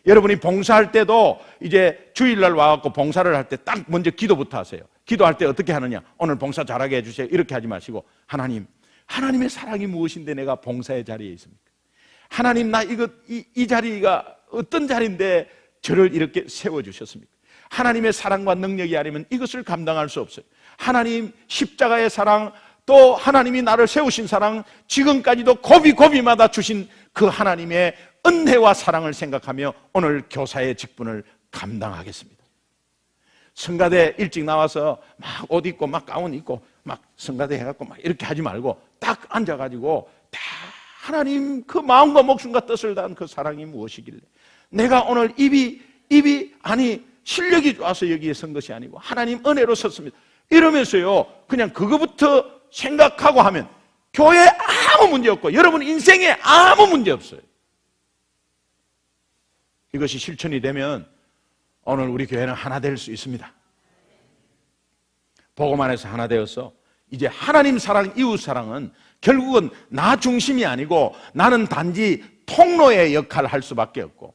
여러분이 봉사할 때도 이제 주일날 와갖고 봉사를 할 때 딱 먼저 기도부터 하세요. 기도할 때 어떻게 하느냐? 오늘 봉사 잘하게 해주세요. 이렇게 하지 마시고, 하나님, 하나님의 사랑이 무엇인데 내가 봉사의 자리에 있습니까? 하나님, 나 이 자리가 어떤 자리인데 저를 이렇게 세워주셨습니까? 하나님의 사랑과 능력이 아니면 이것을 감당할 수 없어요. 하나님 십자가의 사랑, 또 하나님이 나를 세우신 사랑, 지금까지도 고비고비마다 주신 그 하나님의 은혜와 사랑을 생각하며 오늘 교사의 직분을 감당하겠습니다. 성가대 일찍 나와서 막 옷 입고 막 가운 입고 막 성가대 해갖고 막 이렇게 하지 말고 딱 앉아가지고 다 하나님 그 마음과 목숨과 뜻을 다한 그 사랑이 무엇이길래 내가 오늘 입이 아니 실력이 좋아서 여기에 선 것이 아니고 하나님 은혜로 섰습니다. 이러면서요 그냥 그거부터 생각하고 하면 교회에 아무 문제 없고 여러분 인생에 아무 문제 없어요. 이것이 실천이 되면 오늘 우리 교회는 하나 될 수 있습니다. 복음 안에서 하나 되어서 이제 하나님 사랑, 이웃 사랑은 결국은 나 중심이 아니고 나는 단지 통로의 역할을 할 수밖에 없고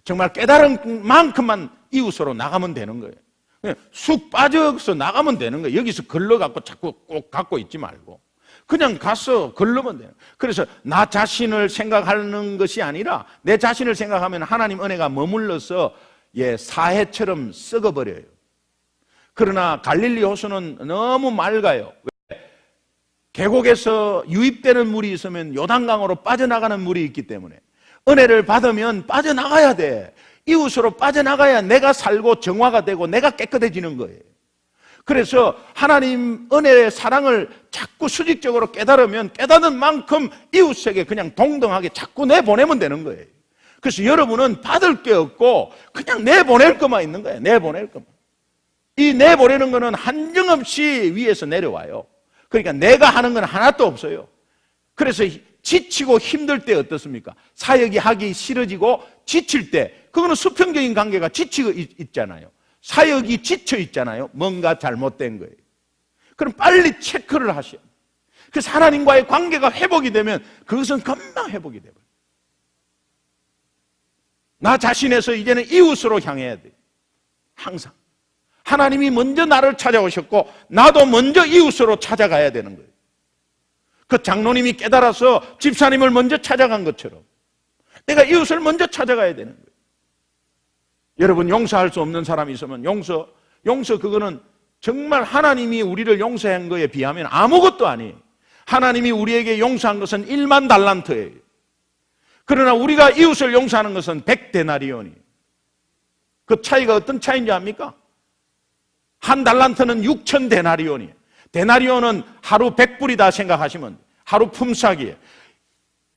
정말 깨달은 만큼만 이웃으로 나가면 되는 거예요. 그냥 쑥 빠져서 나가면 되는 거예요. 여기서 걸러갖고 자꾸 꼭 갖고 있지 말고 그냥 가서 걸르면 돼요. 그래서 나 자신을 생각하는 것이 아니라 내 자신을 생각하면 하나님 은혜가 머물러서 사해처럼 썩어버려요. 그러나 갈릴리 호수는 너무 맑아요. 왜? 계곡에서 유입되는 물이 있으면 요단강으로 빠져나가는 물이 있기 때문에 은혜를 받으면 빠져나가야 돼. 이웃으로 빠져나가야 내가 살고 정화가 되고 내가 깨끗해지는 거예요. 그래서 하나님 은혜의 사랑을 자꾸 수직적으로 깨달으면 깨닫는 만큼 이웃에게 그냥 동등하게 자꾸 내보내면 되는 거예요. 그래서 여러분은 받을 게 없고 그냥 내보낼 것만 있는 거예요. 내보낼 것만. 이 내보내는 거는 한정없이 위에서 내려와요. 그러니까 내가 하는 건 하나도 없어요. 그래서 지치고 힘들 때 어떻습니까? 사역이 하기 싫어지고 지칠 때 그거는 수평적인 관계가 지치고 있잖아요. 사역이 지쳐 있잖아요. 뭔가 잘못된 거예요. 그럼 빨리 체크를 하셔야 돼요. 그래서 하나님과의 관계가 회복이 되면 그것은 금방 회복이 돼요. 나 자신에서 이제는 이웃으로 향해야 돼요. 항상 하나님이 먼저 나를 찾아오셨고 나도 먼저 이웃으로 찾아가야 되는 거예요. 그 장로님이 깨달아서 집사님을 먼저 찾아간 것처럼 내가 이웃을 먼저 찾아가야 되는 거예요. 여러분 용서할 수 없는 사람이 있으면 용서 그거는 정말 하나님이 우리를 용서한 거에 비하면 아무것도 아니에요. 하나님이 우리에게 용서한 것은 1만 달란트예요. 그러나 우리가 이웃을 용서하는 것은 100데나리온이에요. 그 차이가 어떤 차이인지 압니까? 한 달란트는 6,000데나리온이에요. 데나리온은 하루 100불이다 생각하시면 하루 품삯이에요.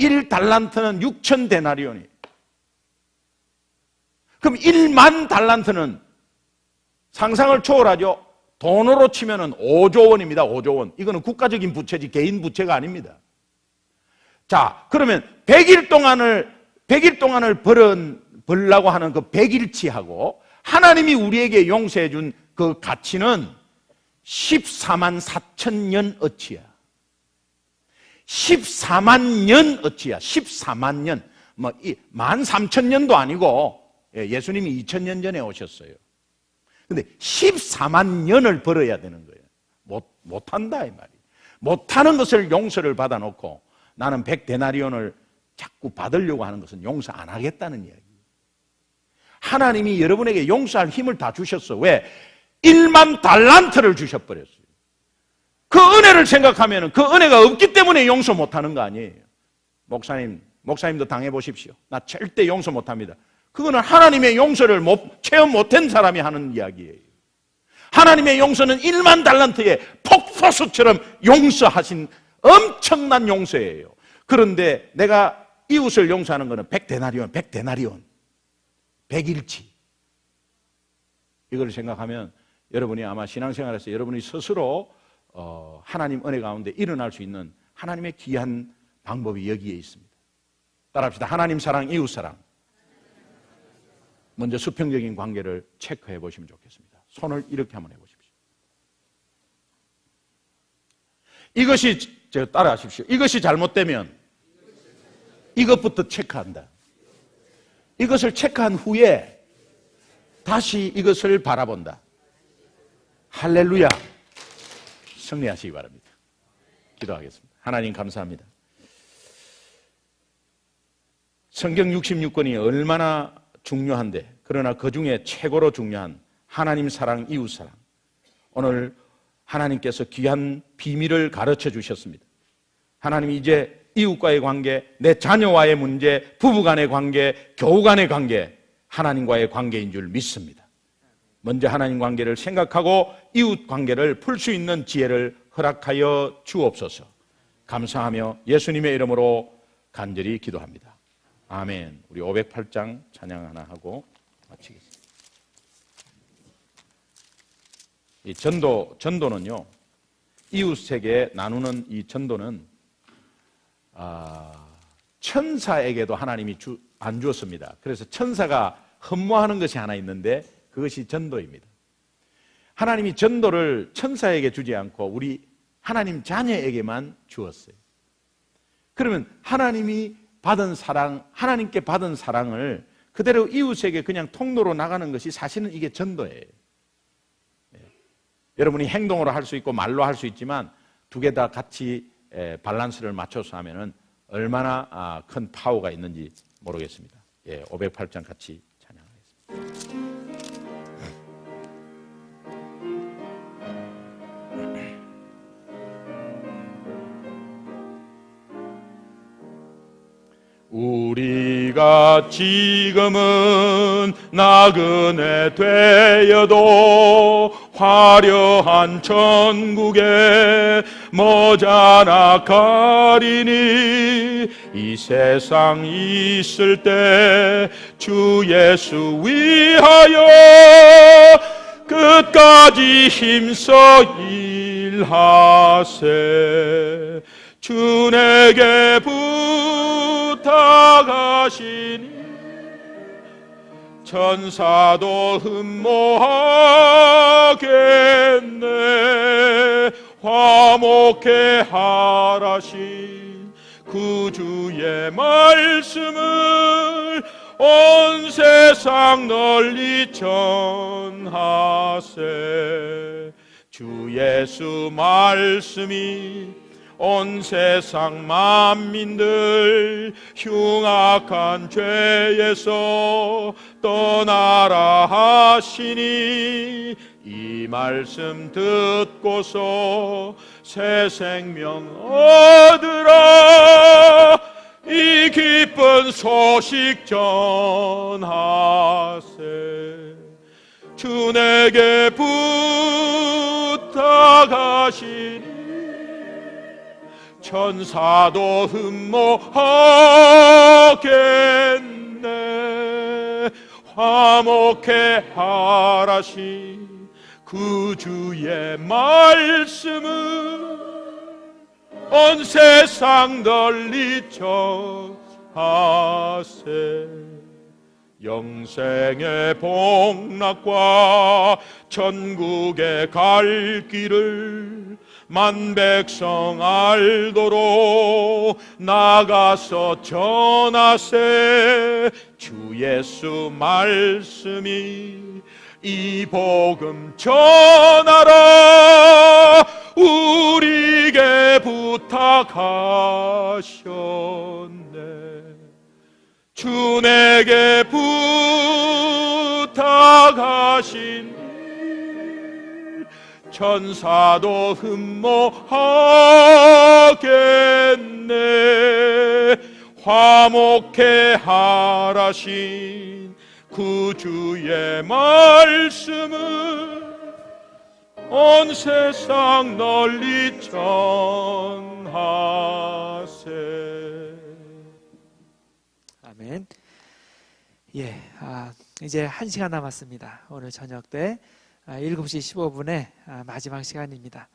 1달란트는 6,000데나리온이에요. 그럼 1만 달란트는 상상을 초월하죠. 돈으로 치면은 5조 원입니다. 5조 원. 이거는 국가적인 부채지 개인 부채가 아닙니다. 자, 그러면 100일 동안을 벌라고 하는 그 100일치하고 하나님이 우리에게 용서해 준 그 가치는 14만 4천 년 어치야. 14만 년 어치야. 14만 년. 13,000년도 아니고 예수님이 2000년 전에 오셨어요. 근데 14만 년을 벌어야 되는 거예요. 못한다 이 말이에요. 못하는 것을 용서를 받아놓고 나는 100데나리온을 자꾸 받으려고 하는 것은 용서 안 하겠다는 이야기예요. 하나님이 여러분에게 용서할 힘을 다 주셨어. 왜? 1만 달란트를 주셔버렸어요. 그 은혜를 생각하면 그 은혜가 없기 때문에 용서 못하는 거 아니에요. 목사님도 당해보십시오. 나 절대 용서 못합니다. 그거는 하나님의 용서를 체험 못한 사람이 하는 이야기예요. 하나님의 용서는 1만 달란트의 폭포수처럼 용서하신 엄청난 용서예요. 그런데 내가 이웃을 용서하는 것은 100데나리온 100일치. 이걸 생각하면 여러분이 아마 신앙생활에서 여러분이 스스로 하나님 은혜 가운데 일어날 수 있는 하나님의 귀한 방법이 여기에 있습니다. 따라합시다. 하나님 사랑, 이웃 사랑. 먼저 수평적인 관계를 체크해 보시면 좋겠습니다. 손을 이렇게 한번 해보십시오. 이것이, 제가 따라하십시오. 이것이 잘못되면 이것부터 체크한다. 이것을 체크한 후에 다시 이것을 바라본다. 할렐루야. 승리하시기 바랍니다. 기도하겠습니다. 하나님 감사합니다. 성경 66권이 얼마나 중요한데, 그러나 그 중에 최고로 중요한 하나님 사랑, 이웃 사랑. 오늘 하나님께서 귀한 비밀을 가르쳐 주셨습니다. 하나님, 이제 이웃과의 관계, 내 자녀와의 문제, 부부간의 관계, 교우 간의 관계, 하나님과의 관계인 줄 믿습니다. 먼저 하나님 관계를 생각하고 이웃 관계를 풀 수 있는 지혜를 허락하여 주옵소서. 감사하며 예수님의 이름으로 간절히 기도합니다. 아멘. 우리 508장 찬양 하나 하고 마치겠습니다. 이 전도는요, 이웃에게 나누는 이 전도는 천사에게도 하나님이 안 주었습니다. 그래서 천사가 흠모하는 것이 하나 있는데 그것이 전도입니다. 하나님이 전도를 천사에게 주지 않고 우리 하나님 자녀에게만 주었어요. 그러면 하나님이 받은 사랑, 하나님께 받은 사랑을 그대로 이웃에게 그냥 통로로 나가는 것이 사실은 이게 전도예요. 여러분이 행동으로 할 수 있고 말로 할 수 있지만 두 개 다 같이 밸런스를 맞춰서 하면은 얼마나 큰 파워가 있는지 모르겠습니다. 508장 같이 찬양하겠습니다. 우리가 지금은 나그네 되어도 화려한 천국에 머지않아 가리니 이 세상 있을 때 주 예수 위하여 끝까지 힘써 일하세. 주 내게 부탁하시니 천사도 흠모하겠네. 화목해 하라신 그 주의 말씀을 온 세상 널리 전하세. 주 예수 말씀이 온 세상 만민들 흉악한 죄에서 떠나라 하시니 이 말씀 듣고서 새 생명 얻으라. 이 기쁜 소식 전하세. 주 내게 부탁하시니 천사도 흠모하겠네. 화목해 하라신 그 주의 말씀은 온 세상 널리 전하세. 영생의 복락과 천국에 갈 길을 만 백성 알도록 나가서 전하세. 주 예수 말씀이 이 복음 전하라. 우리에게 부탁하셨네. 주 내게 부탁하신 천사도 흠모하겠네. 화목해 하라신 그 주의 말씀은 온 세상 널리 전하세. 아멘. 이제 1시간 남았습니다. 오늘 저녁 때 7시 15분에 마지막 시간입니다.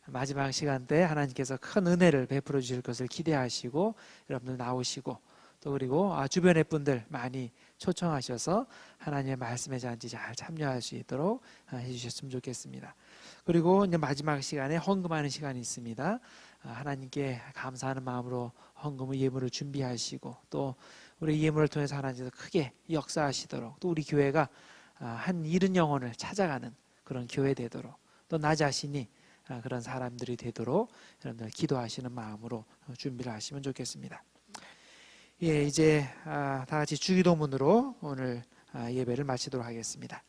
마지막 시간 때 하나님께서 큰 은혜를 베풀어 주실 것을 기대하시고 여러분들 나오시고 또 그리고 주변의 분들 많이 초청하셔서 하나님의 말씀의 잔치 잘 참여할 수 있도록 해주셨으면 좋겠습니다. 그리고 이제 마지막 시간에 헌금하는 시간이 있습니다. 하나님께 감사하는 마음으로 헌금의 예물을 준비하시고 또 우리 예물을 통해서 하나님께서 크게 역사하시도록 또 우리 교회가 한 잃은 영혼을 찾아가는 그런 교회 되도록 또 나 자신이 그런 사람들이 되도록 여러분들 기도하시는 마음으로 준비를 하시면 좋겠습니다. 예, 이제 다 같이 주기도문으로 오늘 예배를 마치도록 하겠습니다.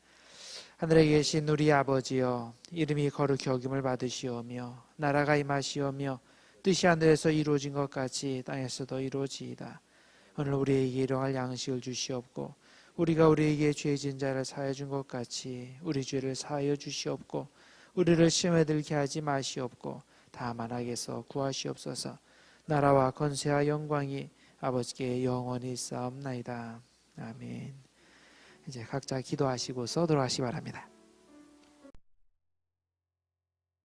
하늘에 계신 우리 아버지여, 이름이 거룩히 여김을 받으시오며 나라가 임하시오며 뜻이 하늘에서 이루어진 것 같이 땅에서도 이루어지이다. 오늘 우리에게 일용할 양식을 주시옵고 우리가 우리에게 죄 지은 자를 사하여 준 것 같이 우리 죄를 사하여 주시옵고 우리를 시험에 들게 하지 마시옵고 다만 악에서 구하시옵소서. 나라와 권세와 영광이 아버지께 영원히 있사옵나이다. 아멘. 이제 각자 기도하시고서 돌아가시기 바랍니다.